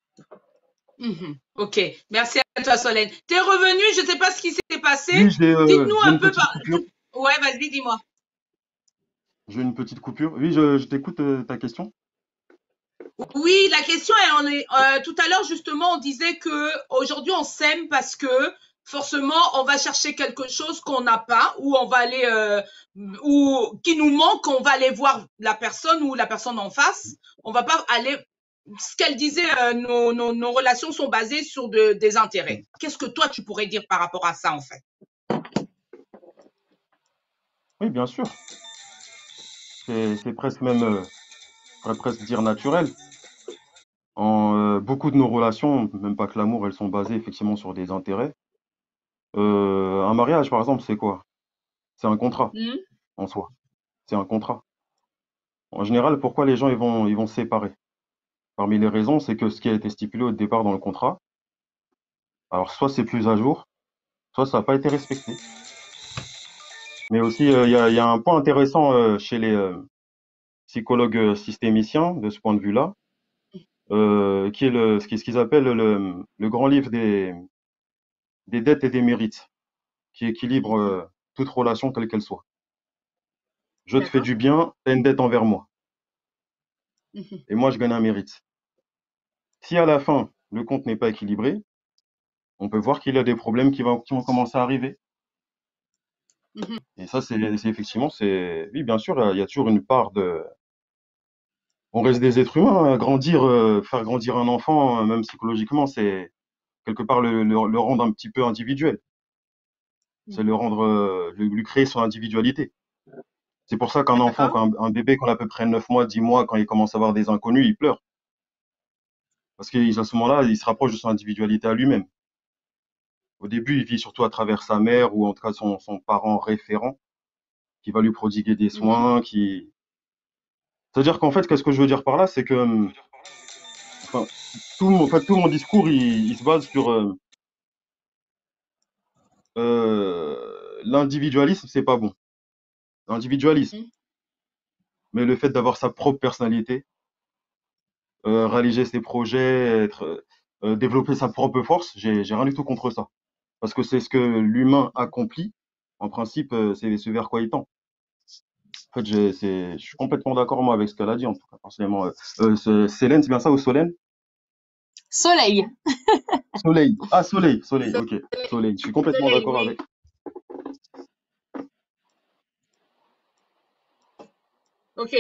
Speaker 2: Mhm. Ok, merci à toi Solène. T'es revenue, je ne sais pas ce qui s'est passé.
Speaker 4: Oui,
Speaker 2: Dites-nous
Speaker 4: j'ai
Speaker 2: un
Speaker 4: une
Speaker 2: peu
Speaker 4: petite coupure.
Speaker 2: Ouais, vas-y, dis-moi.
Speaker 4: J'ai une petite coupure. Oui, je t'écoute ta question.
Speaker 2: Oui, la question est, tout à l'heure justement, on disait que aujourd'hui on s'aime parce que forcément on va chercher quelque chose qu'on n'a pas, ou on va aller, ou qui nous manque, on va aller voir la personne ou la personne en face. On va pas aller. Ce qu'elle disait, nos relations sont basées sur des intérêts. Qu'est-ce que toi tu pourrais dire par rapport à ça en fait?
Speaker 4: Oui, bien sûr. C'est presque même, je pourrais presque dire naturel. Beaucoup de nos relations, même pas que l'amour, elles sont basées effectivement sur des intérêts. Un mariage, par exemple, c'est quoi? C'est un contrat
Speaker 2: Hmm.
Speaker 4: en soi. C'est un contrat. En général, pourquoi les gens ils vont se séparer? Parmi les raisons, c'est que ce qui a été stipulé au départ dans le contrat, alors soit c'est plus à jour, soit ça n'a pas été respecté. Mais aussi, il y a un point intéressant chez les psychologues systémiciens de ce point de vue-là, qui est ce qu'ils appellent le grand livre des dettes et des mérites qui équilibrent toute relation quelle qu'elle soit. Je te fais
Speaker 2: D'accord.
Speaker 4: du bien, tu as une dette envers moi.
Speaker 2: Mhm.
Speaker 4: Et moi, je gagne un mérite. Si à la fin, le compte n'est pas équilibré, on peut voir qu'il y a des problèmes qui vont commencer à arriver.
Speaker 2: Mhm.
Speaker 4: Et ça, c'est effectivement, oui, bien sûr, il y a toujours une part de. On reste des êtres humains. Grandir, faire grandir un enfant, même psychologiquement, c'est quelque part le rendre un petit peu individuel. C'est le rendre, lui créer son individualité. C'est pour ça qu'un enfant,
Speaker 2: D'accord.
Speaker 4: quand un bébé, quand il a à peu près 9 mois, 10 mois, quand il commence à avoir des inconnus, il pleure. Parce qu'à ce moment-là, il se rapproche de son individualité à lui-même. Au début, il vit surtout à travers sa mère ou en tout cas son parent référent qui va lui prodiguer des
Speaker 2: Mhm.
Speaker 4: soins, qui. C'est-à-dire qu'en fait, qu'est-ce que je veux dire par là, c'est que, enfin, en fait, tout mon discours, il se base sur l'individualisme, c'est pas bon. L'individualisme,
Speaker 2: Mhm.
Speaker 4: mais le fait d'avoir sa propre personnalité, réaliser ses projets, développer sa propre force, j'ai rien du tout contre ça. Parce que c'est ce que l'humain accomplit. En principe, c'est ce vers quoi il tend. En fait, je suis complètement d'accord, moi, avec ce qu'elle a dit, en tout cas, personnellement. Célène, c'est bien ça, ou Solène?
Speaker 3: Soleil.
Speaker 4: Soleil. Ah, Soleil, ok. Soleil. Je suis complètement
Speaker 2: Soleil,
Speaker 4: d'accord
Speaker 2: oui.
Speaker 4: avec.
Speaker 2: Ok,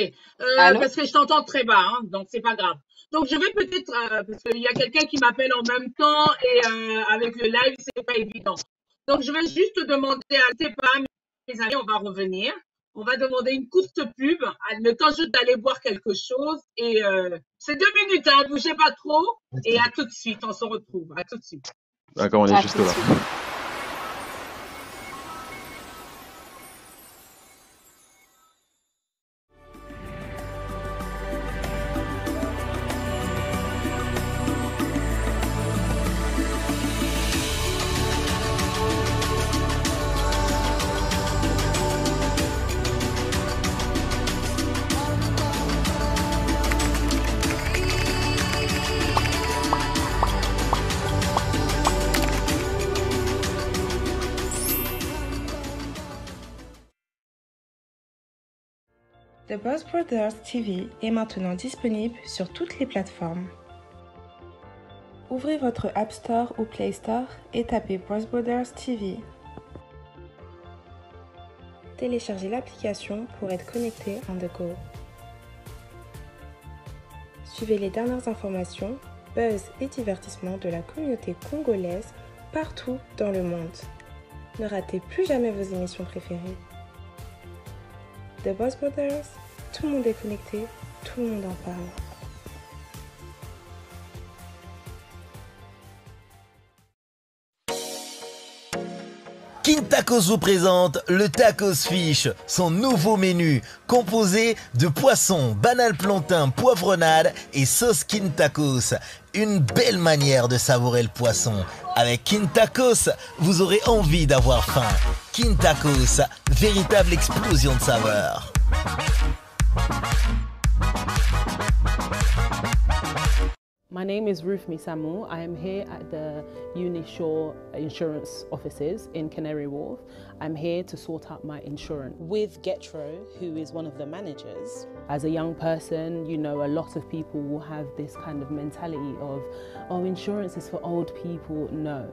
Speaker 3: Allô?
Speaker 2: parce que je t'entends très bas, hein, donc c'est pas grave. Donc je vais peut-être, parce qu'il y a quelqu'un qui m'appelle en même temps et avec le live, c'est pas évident. Donc je vais juste te demander, c'est pas mes amis, on va revenir. On va demander une courte pub, le temps juste d'aller boire quelque chose et c'est 2 minutes, hein, bougez pas trop et à tout de suite, on se retrouve, à tout de suite.
Speaker 4: D'accord, on est
Speaker 3: À
Speaker 4: juste
Speaker 3: tout de
Speaker 4: là.
Speaker 3: suite.
Speaker 5: The Boss Brothers TV est maintenant disponible sur toutes les plateformes. Ouvrez votre App Store ou Play Store et tapez Boss Brothers TV. Téléchargez l'application pour être connecté on the go. Suivez les dernières informations, buzz et divertissements de la communauté congolaise partout dans le monde. Ne ratez plus jamais vos émissions préférées. The Boss Brothers, tout le monde est connecté, tout le monde en parle.
Speaker 6: Kin Tacos vous présente le Tacos Fish, son nouveau menu composé de poisson, banane plantain, poivronade et sauce Kin Tacos. Une belle manière de savourer le poisson. Avec Kin Tacos, vous aurez envie d'avoir faim. Kin Tacos, véritable explosion de saveurs.
Speaker 7: My name is Ruth Misamu. I am here at the Unishore Insurance offices in Canary Wharf. I'm here to sort out my insurance.
Speaker 8: With Getro, who is one of the managers.
Speaker 7: As a young person, you know, a lot of people will have this kind of mentality of, oh, insurance is for old people. No.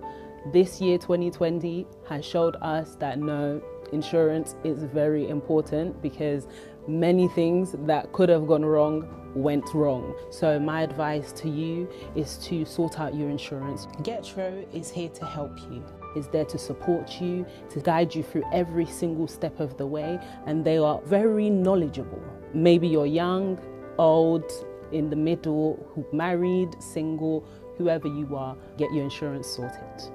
Speaker 7: This year, 2020, has showed us that no, insurance is very important because many things that could have gone wrong went wrong. So my advice to you is to sort out your insurance.
Speaker 8: Getro is here to help you.
Speaker 7: Is there to support you, to guide you through every single step of the way, and they are very knowledgeable. Maybe you're young, old, in the middle, married, single, whoever you are, get your insurance sorted.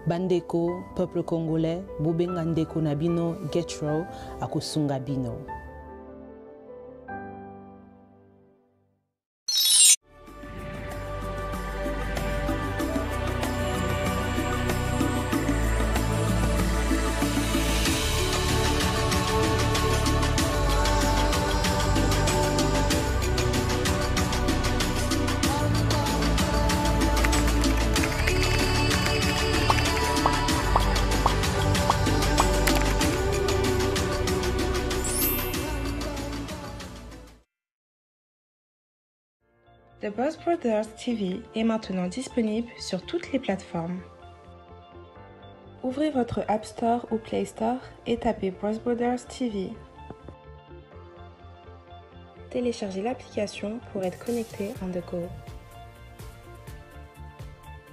Speaker 8: Bandeko, peuple congolais, Bobenga ndeko nabino, Getro, akusunga bino.
Speaker 5: The Boss Brothers TV est maintenant disponible sur toutes les plateformes. Ouvrez votre App Store ou Play Store et tapez Boss Brothers TV. Téléchargez l'application pour être connecté on the go.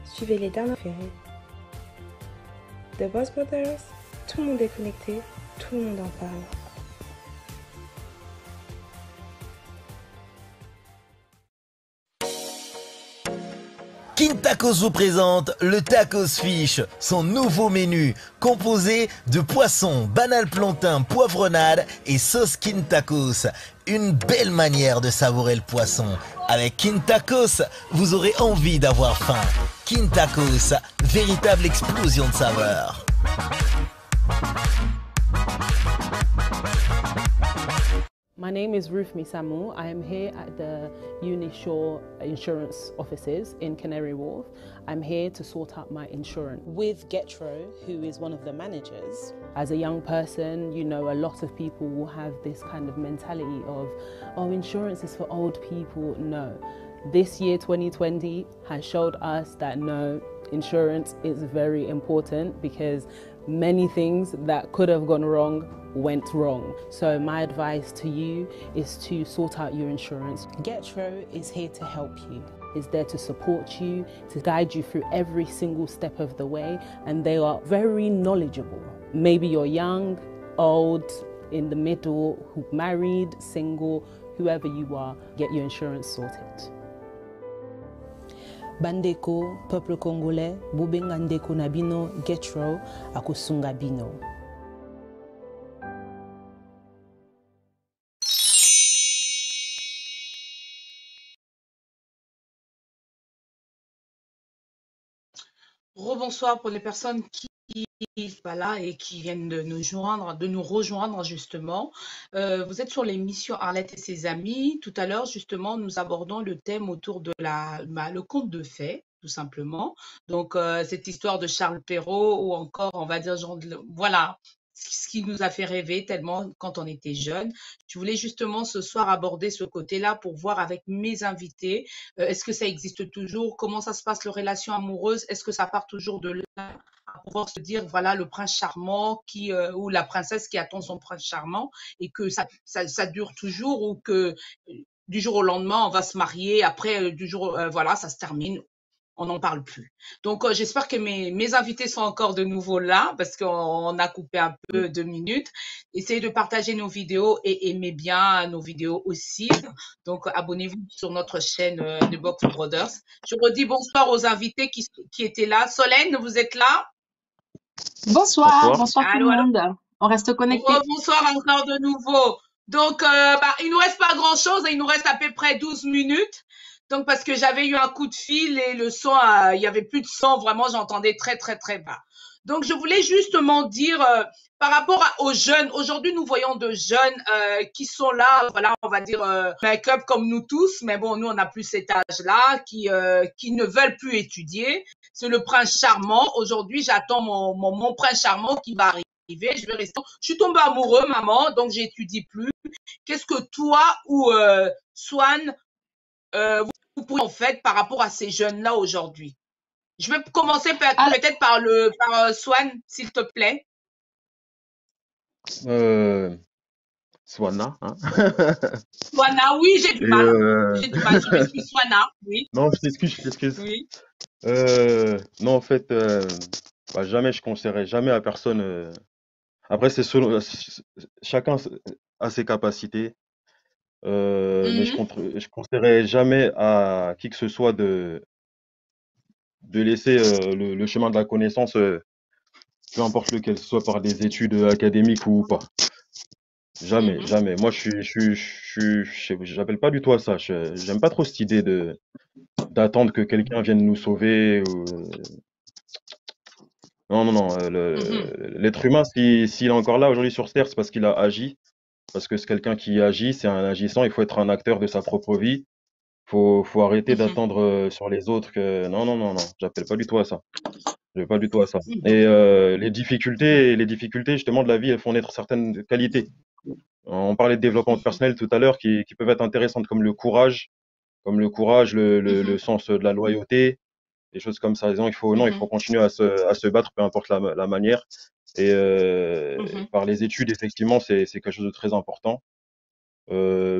Speaker 5: Suivez les dernières séries. The Boss Brothers, tout le monde est connecté, tout le monde en parle.
Speaker 6: Kin Tacos vous présente le Tacos Fish, son nouveau menu composé de poisson, banal plantain, poivronade et sauce Kin Tacos. Une belle manière de savourer le poisson. Avec Kin Tacos, vous aurez envie d'avoir faim. Kin Tacos, véritable explosion de saveurs.
Speaker 7: My name is Ruth Misamu. I am here at the Unishore Insurance offices in Canary Wharf. I'm here to sort out my insurance.
Speaker 8: With Getro, who is one of the managers.
Speaker 7: As a young person, you know, a lot of people will have this kind of mentality of, oh, insurance is for old people. No. This year, 2020, has showed us that no, insurance is very important because many things that could have gone wrong went wrong. So my advice to you is to sort out your insurance.
Speaker 8: Getro is here to help you.
Speaker 7: Is there to support you, to guide you through every single step of the way, and they are very knowledgeable. Maybe you're young, old, in the middle, who married, single, whoever you are, get your insurance sorted.
Speaker 8: Bandeko, peuple congolais, Bubengandeko Nabino, Getro, Akusunga Bino.
Speaker 2: Rebonsoir pour les personnes qui sont là et qui viennent de nous rejoindre justement. Vous êtes sur l'émission Arlette et ses amis. Tout à l'heure, justement, nous abordons le thème autour de le conte de fées, tout simplement. Donc, cette histoire de Charles Perrault ou encore, on va dire, voilà, ce qui nous a fait rêver tellement quand on était jeunes. Je voulais justement ce soir aborder ce côté-là pour voir avec mes invités, est-ce que ça existe toujours? Comment ça se passe, les relations amoureuses? Est-ce que ça part toujours de là à pouvoir se dire, voilà, le prince charmant ou la princesse qui attend son prince charmant et que ça dure toujours ou que du jour au lendemain, on va se marier, après, voilà, ça se termine. On n'en parle plus. Donc, j'espère que mes invités sont encore de nouveau là parce qu'on a coupé un peu 2 minutes. Essayez de partager nos vidéos et aimez bien nos vidéos aussi. Donc, abonnez-vous sur notre chaîne de Box Brothers. Je redis bonsoir aux invités qui étaient là. Solène, vous êtes là?
Speaker 3: Bonsoir tout le monde. On reste connecté.
Speaker 2: Bonsoir encore de nouveau. Donc, il nous reste pas grand-chose. Il nous reste à peu près 12 minutes. Donc, parce que j'avais eu un coup de fil et le son, il y avait plus de son, vraiment, j'entendais très, très, très bas. Donc, je voulais justement dire, par rapport aux jeunes, aujourd'hui, nous voyons de jeunes qui sont là, voilà, on va dire make-up comme nous tous, mais bon, nous, on n'a plus cet âge-là, qui ne veulent plus étudier. C'est le prince charmant. Aujourd'hui, j'attends mon prince charmant qui va arriver. Je suis tombée amoureux, maman, donc j'étudie plus. Qu'est-ce que toi ou Swan, vous pourriez en fait par rapport à ces jeunes-là aujourd'hui? Je vais commencer peut-être par Swan, s'il te plaît.
Speaker 4: Swana, hein?
Speaker 2: Swana, oui, j'ai du mal. Je m'excuse, Swana, oui.
Speaker 4: Non, je t'excuse.
Speaker 2: Oui.
Speaker 4: Non, en fait, jamais je conseillerais jamais à personne. Après, c'est selon chacun a ses capacités. Mais je conseillerais jamais à qui que ce soit de laisser le chemin de la connaissance, peu importe lequel, que ce soit par des études académiques ou pas. Jamais, jamais. Moi, j'appelle pas du tout à ça. J'aime pas trop cette idée d'attendre que quelqu'un vienne nous sauver. Non. L'être humain, s'il est encore là aujourd'hui sur Terre, c'est parce qu'il a agi. Parce que c'est quelqu'un qui agit, c'est un agissant. Il faut être un acteur de sa propre vie. Faut arrêter d'attendre sur les autres que non. J'appelle pas du tout à ça. Je vais pas du tout à ça. Et les difficultés justement de la vie, elles font naître certaines qualités. On parlait de développement personnel tout à l'heure qui peuvent être intéressantes comme le courage, comme le courage, le
Speaker 2: Mhm,
Speaker 4: sens de la loyauté, des choses comme ça. Donc, non, il
Speaker 2: mhm,
Speaker 4: faut continuer à se battre, peu importe la manière. Et
Speaker 2: mhm,
Speaker 4: par les études, effectivement, c'est quelque chose de très important. Pas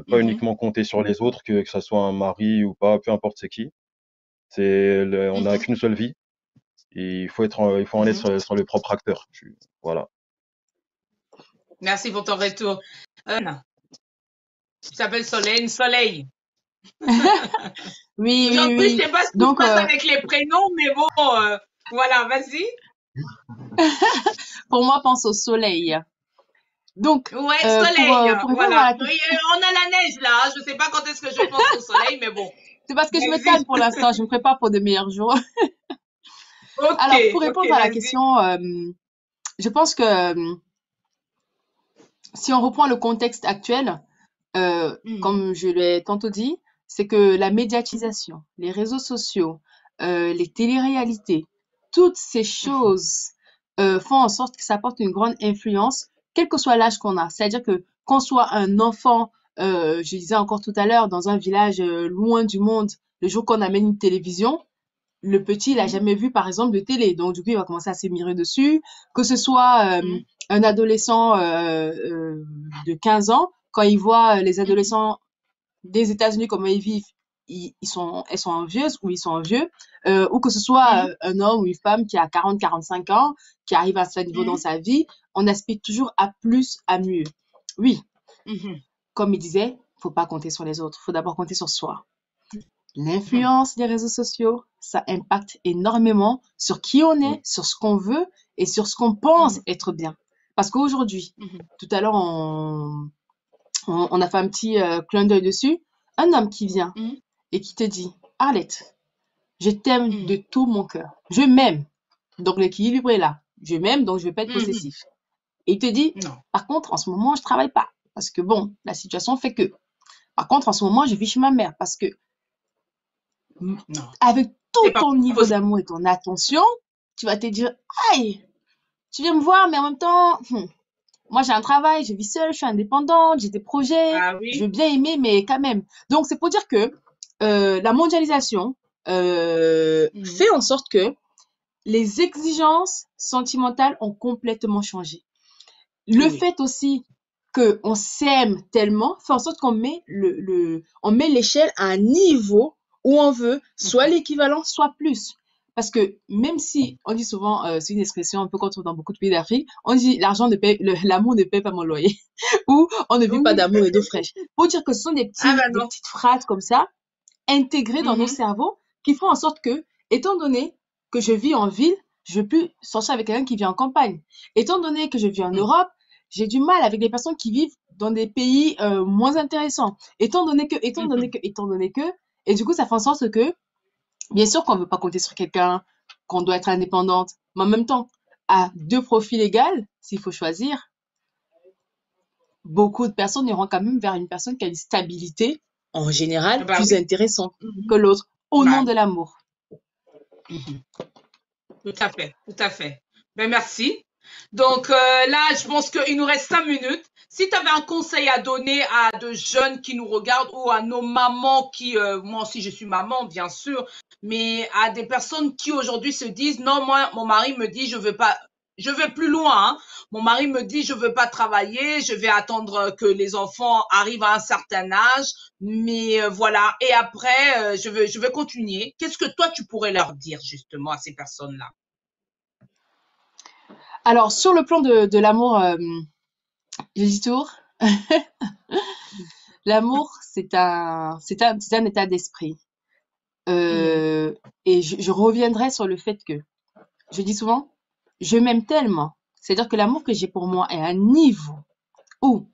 Speaker 2: mhm,
Speaker 4: uniquement compter sur les autres, que ça soit un mari ou pas, peu importe c'est qui. On n'a
Speaker 2: mhm,
Speaker 4: qu'une seule vie. Et il faut en
Speaker 2: mhm.
Speaker 4: être sur le propre acteur. Voilà.
Speaker 2: Merci pour ton retour. Tu t'appelles Soleil, Soleil.
Speaker 3: Oui, oui,
Speaker 2: Aujourd'hui, je
Speaker 3: oui.
Speaker 2: sais pas ce qui se
Speaker 3: Donc,
Speaker 2: passe avec les prénoms, mais bon, voilà, vas-y.
Speaker 3: pour moi, pense au soleil. Donc,
Speaker 2: Ouais, soleil,
Speaker 3: pour répondre
Speaker 2: voilà.
Speaker 3: à la
Speaker 2: Oui,
Speaker 3: question,
Speaker 2: on a la neige là, hein. Je sais pas quand est-ce que je pense au soleil, mais bon,
Speaker 3: c'est parce que je me
Speaker 2: vas-y.
Speaker 3: tanne pour l'instant, je me prépare pour de meilleurs jours.
Speaker 2: Ok,
Speaker 3: Alors, pour
Speaker 2: ok,
Speaker 3: répondre à la
Speaker 2: vas-y.
Speaker 3: question, je pense que si on reprend le contexte actuel,
Speaker 2: Mhm,
Speaker 3: comme je l'ai tantôt dit, c'est que la médiatisation, les réseaux sociaux, les téléréalités, toutes ces
Speaker 2: mhm,
Speaker 3: choses font en sorte que ça porte une grande influence, quel que soit l'âge qu'on a. C'est-à-dire que qu'on soit un enfant, je disais encore tout à l'heure, dans un village loin du monde, le jour qu'on amène une télévision, le petit, il a
Speaker 2: mhm,
Speaker 3: jamais vu, par exemple, de télé. Donc, du coup, il va commencer à s'émirer dessus. Que ce soit
Speaker 2: mhm,
Speaker 3: un adolescent de 15 ans, quand il voit les
Speaker 2: mhm,
Speaker 3: adolescents des États-Unis, comment ils vivent, elles sont envieuses ou ils sont envieux. Ou que ce soit
Speaker 2: mhm,
Speaker 3: un homme ou une femme qui a 40, 45 ans, qui arrive à ce niveau dans
Speaker 2: mhm,
Speaker 3: sa vie, on aspire toujours à plus, à mieux. Oui,
Speaker 2: mhm,
Speaker 3: comme il disait, faut pas compter sur les autres. Faut d'abord compter sur soi.
Speaker 2: mhm,
Speaker 3: L'influence des réseaux sociaux, ça impacte énormément sur qui on est, sur ce qu'on veut et sur ce qu'on pense
Speaker 2: mhm,
Speaker 3: être bien. Parce qu'aujourd'hui,
Speaker 2: mhm,
Speaker 3: tout à l'heure, on a fait un petit clin d'œil dessus. Un homme qui vient
Speaker 2: mhm,
Speaker 3: et qui te dit, Arlette, je t'aime de
Speaker 2: mhm,
Speaker 3: tout mon cœur. Je m'aime. Donc l'équilibre est là. Je m'aime, donc je ne vais pas être
Speaker 2: mhm.
Speaker 3: possessif. Et il te dit,
Speaker 2: Non,
Speaker 3: par contre, en ce moment, je travaille pas. Parce que bon, la situation fait que. Par contre, en ce moment, je vis chez ma mère. Parce que
Speaker 2: non,
Speaker 3: avec tout
Speaker 2: c'est pas
Speaker 3: ton niveau
Speaker 2: possible.
Speaker 3: d'amour et ton attention, tu vas te dire, aïe, tu viens me voir, mais en même temps, moi j'ai un travail, je vis seule, je suis indépendante, j'ai des projets,
Speaker 2: Ah
Speaker 3: je veux
Speaker 2: oui.
Speaker 3: bien aimer, mais quand même. Donc c'est pour dire que la mondialisation
Speaker 2: Mhm,
Speaker 3: fait en sorte que les exigences sentimentales ont complètement changé. Le
Speaker 2: oui.
Speaker 3: fait aussi que on s'aime tellement fait en sorte qu'on met on met l'échelle à un niveau où on veut soit
Speaker 2: Mhm,
Speaker 3: l'équivalent, soit plus. Parce que même si on dit souvent, c'est une expression un peu qu'on trouve dans beaucoup de pays d'Afrique, on dit l'argent ne paye, l'amour ne paye pas mon loyer, ou on ne vit pas
Speaker 2: oui.
Speaker 3: d'amour et d'eau fraîche. Pour dire que ce sont
Speaker 2: Ah ben
Speaker 3: des
Speaker 2: non.
Speaker 3: petites phrases comme ça, intégrées dans nos
Speaker 2: Mhm,
Speaker 3: cerveaux, qui font en sorte que, étant donné que je vis en ville, je veux plus sortir avec quelqu'un qui vit en campagne. Étant donné que je vis en
Speaker 2: mhm,
Speaker 3: Europe, j'ai du mal avec des personnes qui vivent dans des pays moins intéressants.
Speaker 2: mhm,
Speaker 3: Étant donné que, et du coup, ça fait en sorte que, bien sûr qu'on ne veut pas compter sur quelqu'un, qu'on doit être indépendante, mais en même temps, à deux profils égaux, s'il faut choisir, beaucoup de personnes iront quand même vers une personne qui a une stabilité, en général,
Speaker 2: bah
Speaker 3: plus
Speaker 2: oui.
Speaker 3: intéressante que
Speaker 2: Mhm,
Speaker 3: l'autre, au
Speaker 2: bah
Speaker 3: nom de
Speaker 2: oui.
Speaker 3: l'amour.
Speaker 2: Mhm. Tout à fait, tout à fait. Ben merci. Donc là, je pense qu'il nous reste 5 minutes. Si tu avais un conseil à donner à de jeunes qui nous regardent ou à nos mamans qui, moi aussi je suis maman bien sûr, mais à des personnes qui aujourd'hui se disent non, moi mon mari me dit je veux pas, je vais plus loin. Hein. Mon mari me dit je veux pas travailler, je vais attendre que les enfants arrivent à un certain âge, mais voilà. Et après je veux continuer. Qu'est-ce que toi tu pourrais leur dire justement à ces personnes-là?
Speaker 3: Alors, sur le plan de l'amour, je dis toujours, l'amour, c'est un état d'esprit.
Speaker 2: Mhm,
Speaker 3: Euh, et je reviendrai sur le fait que, je dis souvent, je m'aime tellement. C'est-à-dire que l'amour que j'ai pour moi est à un niveau où,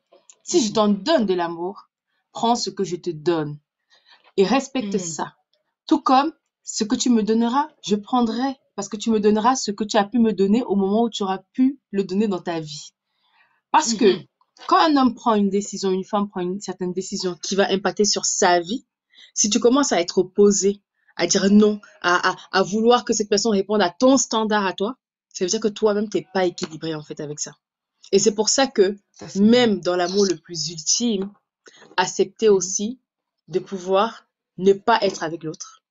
Speaker 3: si je
Speaker 2: mhm,
Speaker 3: t'en donne de l'amour, prends ce que je te donne et respecte
Speaker 2: mhm,
Speaker 3: ça. Tout comme ce que tu me donneras, je prendrai parce que tu me donneras ce que tu as pu me donner au moment où tu auras pu le donner dans ta vie. Parce que
Speaker 2: mhm,
Speaker 3: quand un homme prend une décision, une femme prend une certaine décision qui va impacter sur sa vie, si tu commences à être opposé, à dire non, à vouloir que cette personne réponde à ton standard à toi, ça veut dire que toi-même, t'es pas équilibré en fait avec ça. Et c'est pour ça que
Speaker 2: ça c'est vrai.
Speaker 3: même dans l'amour le plus ultime, accepter
Speaker 2: Mhm,
Speaker 3: aussi de pouvoir ne pas être avec l'autre.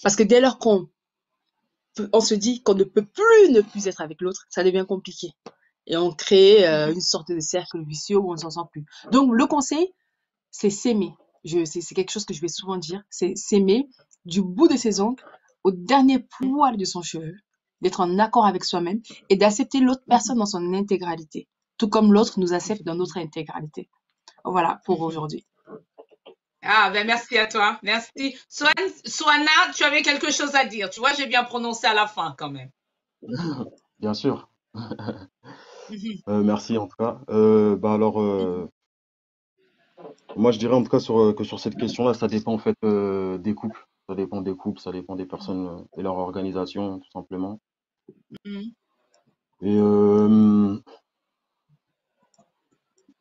Speaker 3: Parce que dès lors qu'on se dit qu'on ne peut plus ne plus être avec l'autre, ça devient compliqué. Et on crée une sorte de cercle vicieux où on ne s'en sort plus. Donc, le conseil, c'est s'aimer. C'est quelque chose que je vais souvent dire. C'est s'aimer du bout de ses ongles au dernier poil de son cheveu, d'être en accord avec soi-même et d'accepter l'autre personne dans son intégralité, tout comme l'autre nous accepte dans notre intégralité. Voilà pour aujourd'hui.
Speaker 2: Ah, ben merci à toi. Merci. Soana, tu avais quelque chose à dire. Tu vois, j'ai bien prononcé à la fin quand même.
Speaker 4: Bien sûr. Merci en tout cas. Alors, moi je dirais en tout cas que sur cette question-là, ça dépend en fait des couples. Ça dépend des couples, ça dépend des personnes et leur organisation, tout simplement. Et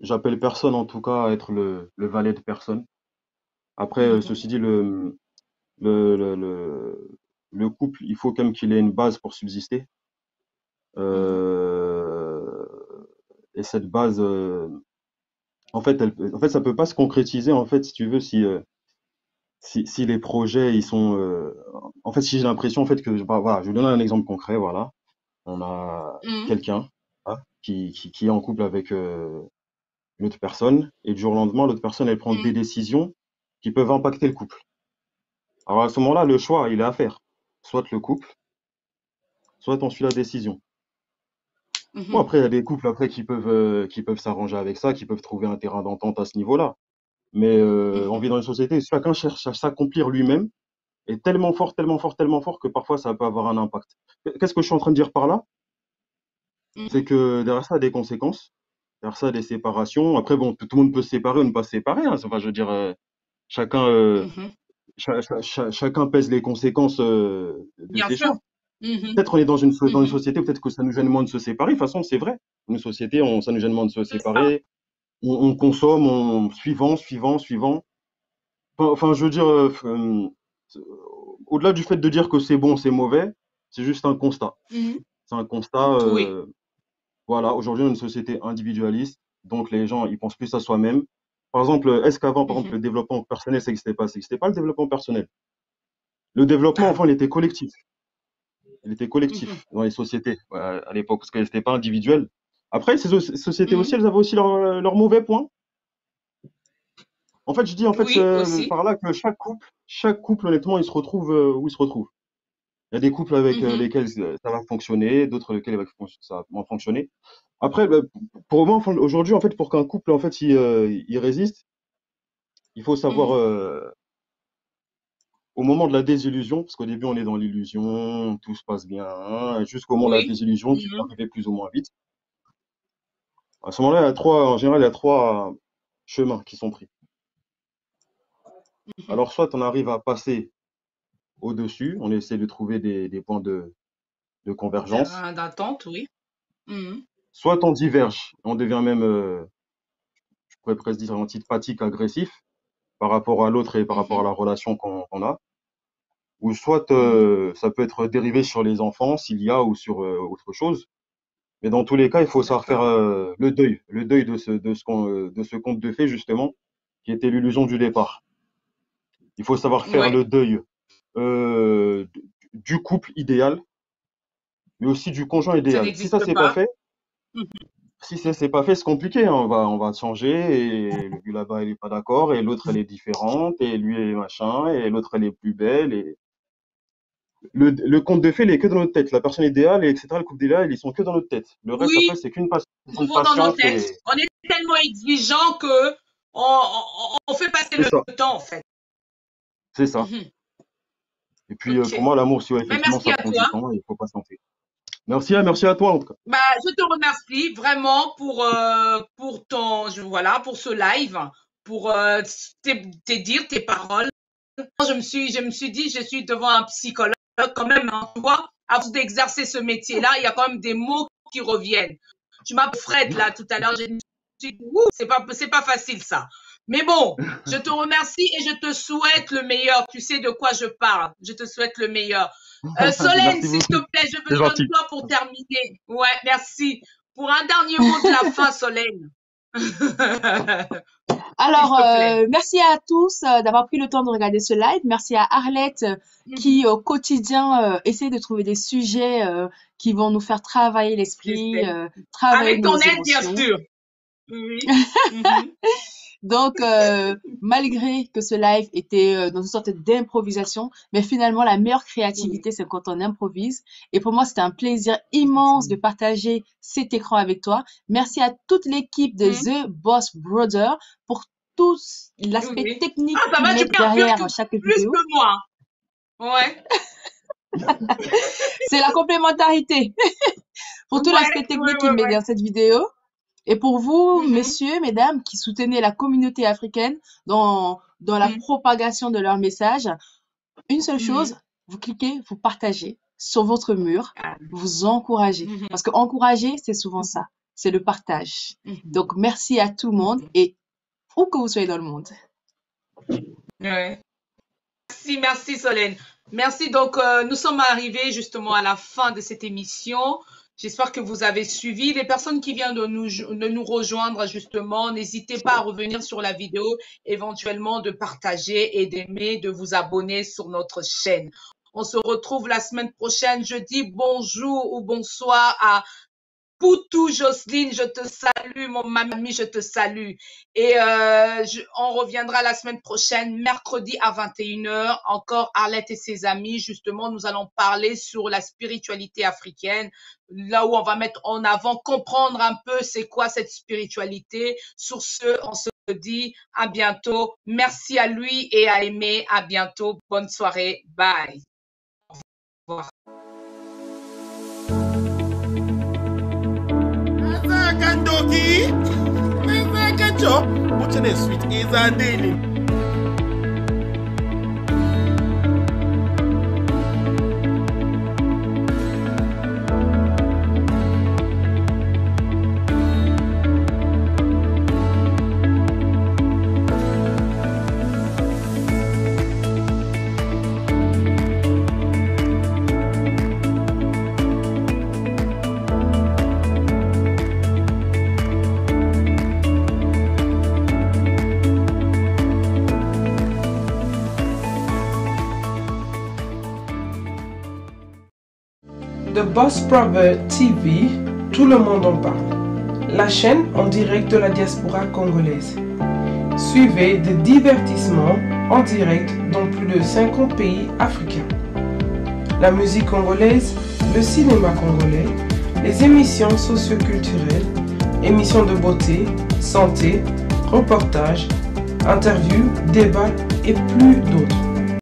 Speaker 4: j'appelle personne en tout cas à être le valet de personne. Après, ceci dit, le, le couple, il faut quand même qu'il ait une base pour subsister. Et cette base, en fait, ça peut pas se concrétiser, en fait, si tu veux, si les projets, ils sont, en fait, si j'ai l'impression, en fait, que, voilà, je vais donner un exemple concret, voilà. On a quelqu'un, hein, qui est en couple avec une autre personne, et du jour au lendemain, l'autre personne, elle prend des décisions qui peuvent impacter le couple. Alors, à ce moment-là, le choix, il est à faire. Soit le couple, soit on suit la décision. Bon, après, il y a des couples après qui peuvent s'arranger avec ça, qui peuvent trouver un terrain d'entente à ce niveau-là. Mais on vit dans une société où chacun cherche à s'accomplir lui-même est tellement fort, tellement fort, tellement fort que parfois ça peut avoir un impact. Qu'est-ce que je suis en train de dire par là? C'est que derrière ça, il y a des conséquences. Derrière ça, il y a des séparations. Après, bon, tout le monde peut se séparer ou ne pas se séparer, hein. Enfin, je veux dire, chacun, chacun pèse les conséquences de
Speaker 2: Bien
Speaker 4: ses
Speaker 2: sûr.
Speaker 4: choix. Peut-être on est dans une société, peut-être que ça nous gêne moins de se séparer. De toute façon, c'est vrai. Une société, ça nous gêne moins de se séparer. On consomme, suivant. Enfin, je veux dire, au-delà du fait de dire que c'est bon, c'est mauvais, c'est juste un constat. C'est un constat. Voilà, aujourd'hui, on est une société individualiste, donc les gens, ils pensent plus à soi-même. Par exemple, est-ce qu'avant, par exemple, le développement personnel, ça n'existait pas? Ça n'existait pas le développement personnel. Le développement, enfin, il était collectif. Il était collectif dans les sociétés à l'époque, parce que c'était pas individuel. Après, ces sociétés aussi, elles avaient aussi leurs mauvais points. En fait, je dis en fait par là que chaque couple, honnêtement, il se retrouve où il se retrouve. Il y a des couples avec lesquels ça va fonctionner, d'autres avec lesquels ça va moins fonctionner. Après, pour moi, enfin, aujourd'hui, en fait, pour qu'un couple, en fait, il résiste, il faut savoir au moment de la désillusion, parce qu'au début, on est dans l'illusion, tout se passe bien, hein, jusqu'au moment de la désillusion qui peut arriver plus ou moins vite. À ce moment-là, en général, il y a trois chemins qui sont pris. Alors, soit on arrive à passer au-dessus, on essaie de trouver des points de convergence.
Speaker 2: D'attente, oui.
Speaker 4: Soit on diverge, on devient même, je pourrais presque dire, antipathique, agressif par rapport à l'autre et par rapport à la relation qu'on a. Ou soit ça peut être dérivé sur les enfants, s'il y a, ou sur autre chose. Mais dans tous les cas, il faut savoir faire le deuil de ce conte de fées, justement, qui était l'illusion du départ. Il faut savoir faire le deuil du couple idéal, mais aussi du conjoint idéal. Si ça, c'est pas fait, si c'est pas fait, c'est compliqué, hein. On va changer, et lui là-bas, il est pas d'accord, et l'autre, elle est différente, et lui, est machin, et l'autre, elle est plus belle, et le conte de fées, il est que dans notre tête. La personne idéale, et etc., le couple idéal, ils sont que dans notre tête. Le reste, après, c'est qu'une
Speaker 2: souvent dans nos têtes. On est tellement exigeant que on fait passer le temps, en fait.
Speaker 4: C'est ça. Et puis, pour moi, l'amour, si effectivement, ça prend du temps, il faut pas s'en faire. Merci à toi, en tout cas.
Speaker 2: Je te remercie vraiment pour ce live, pour tes paroles. Je me suis dit, je suis devant un psychologue quand même, hein, tu vois, à force d'exercer ce métier-là, il y a quand même des mots qui reviennent. Tu m'as Fred là tout à l'heure, je me suis dit, c'est pas facile ça. Mais bon, je te remercie et je te souhaite le meilleur. Tu sais de quoi je parle. Je te souhaite le meilleur. Solène, s'il te plaît, je veux de toi pour terminer. Ouais, merci. Pour un dernier mot de la fin, Solène.
Speaker 3: Alors,
Speaker 2: s'il te plaît.
Speaker 3: merci à tous d'avoir pris le temps de regarder ce live. Merci à Arlette qui, au quotidien, essaie de trouver des sujets qui vont nous faire travailler l'esprit,
Speaker 2: J'essaie.
Speaker 3: travailler
Speaker 2: Avec
Speaker 3: nos
Speaker 2: ton aide, bien
Speaker 3: émotions.
Speaker 2: sûr. Oui. Mhm.
Speaker 3: Donc, malgré que ce live était dans une sorte d'improvisation, mais finalement, la meilleure
Speaker 2: Oui.
Speaker 3: créativité, c'est quand on improvise. Et pour moi, c'était un plaisir immense de partager cet écran avec toi. Merci à toute l'équipe de
Speaker 2: Mhm.
Speaker 3: The Boss Brothers pour tout l'aspect
Speaker 2: Oui.
Speaker 3: technique
Speaker 2: Ah, ça
Speaker 3: qu'ils
Speaker 2: va, tu
Speaker 3: mettent
Speaker 2: peux
Speaker 3: derrière chaque
Speaker 2: plus
Speaker 3: vidéo.
Speaker 2: que moi. Ouais.
Speaker 3: C'est la complémentarité pour tout l'aspect
Speaker 2: Ouais,
Speaker 3: technique qu'ils mettent
Speaker 2: ouais.
Speaker 3: dans cette vidéo. Et pour vous,
Speaker 2: Mhm.
Speaker 3: messieurs, mesdames, qui soutenez la communauté africaine dans la
Speaker 2: Mhm.
Speaker 3: propagation de leur message, une seule
Speaker 2: Mhm.
Speaker 3: chose, vous cliquez, vous partagez sur votre mur,
Speaker 2: Ah.
Speaker 3: vous encouragez.
Speaker 2: Mhm.
Speaker 3: Parce que encourager, c'est souvent ça, c'est le partage.
Speaker 2: Mhm.
Speaker 3: Donc, merci à tout le monde et où que vous soyez dans le monde.
Speaker 2: Ouais. Merci Solène. Merci. Donc, nous sommes arrivés justement à la fin de cette émission. J'espère que vous avez suivi. Les personnes qui viennent de nous rejoindre justement, n'hésitez pas à revenir sur la vidéo, éventuellement de partager et d'aimer, de vous abonner sur notre chaîne. On se retrouve la semaine prochaine. Je dis bonjour ou bonsoir à Poutou Jocelyne, je te salue, mon mamie, je te salue. Et on reviendra la semaine prochaine, mercredi à 21h, encore Arlette et ses amis. Justement, nous allons parler sur la spiritualité africaine, là où on va mettre en avant, comprendre un peu c'est quoi cette spiritualité. Sur ce, on se dit à bientôt. Merci à lui et à Aimé. À bientôt. Bonne soirée. Bye. Au revoir.
Speaker 9: Kandoki, Kacho, what's in sweet is a daily.
Speaker 1: The Boss Brother TV, tout le monde en parle. La chaîne en direct de la diaspora congolaise. Suivez des divertissements en direct dans plus de 50 pays africains. La musique congolaise, le cinéma congolais, les émissions socio-culturelles, émissions de beauté, santé, reportages, interviews, débats et plus d'autres.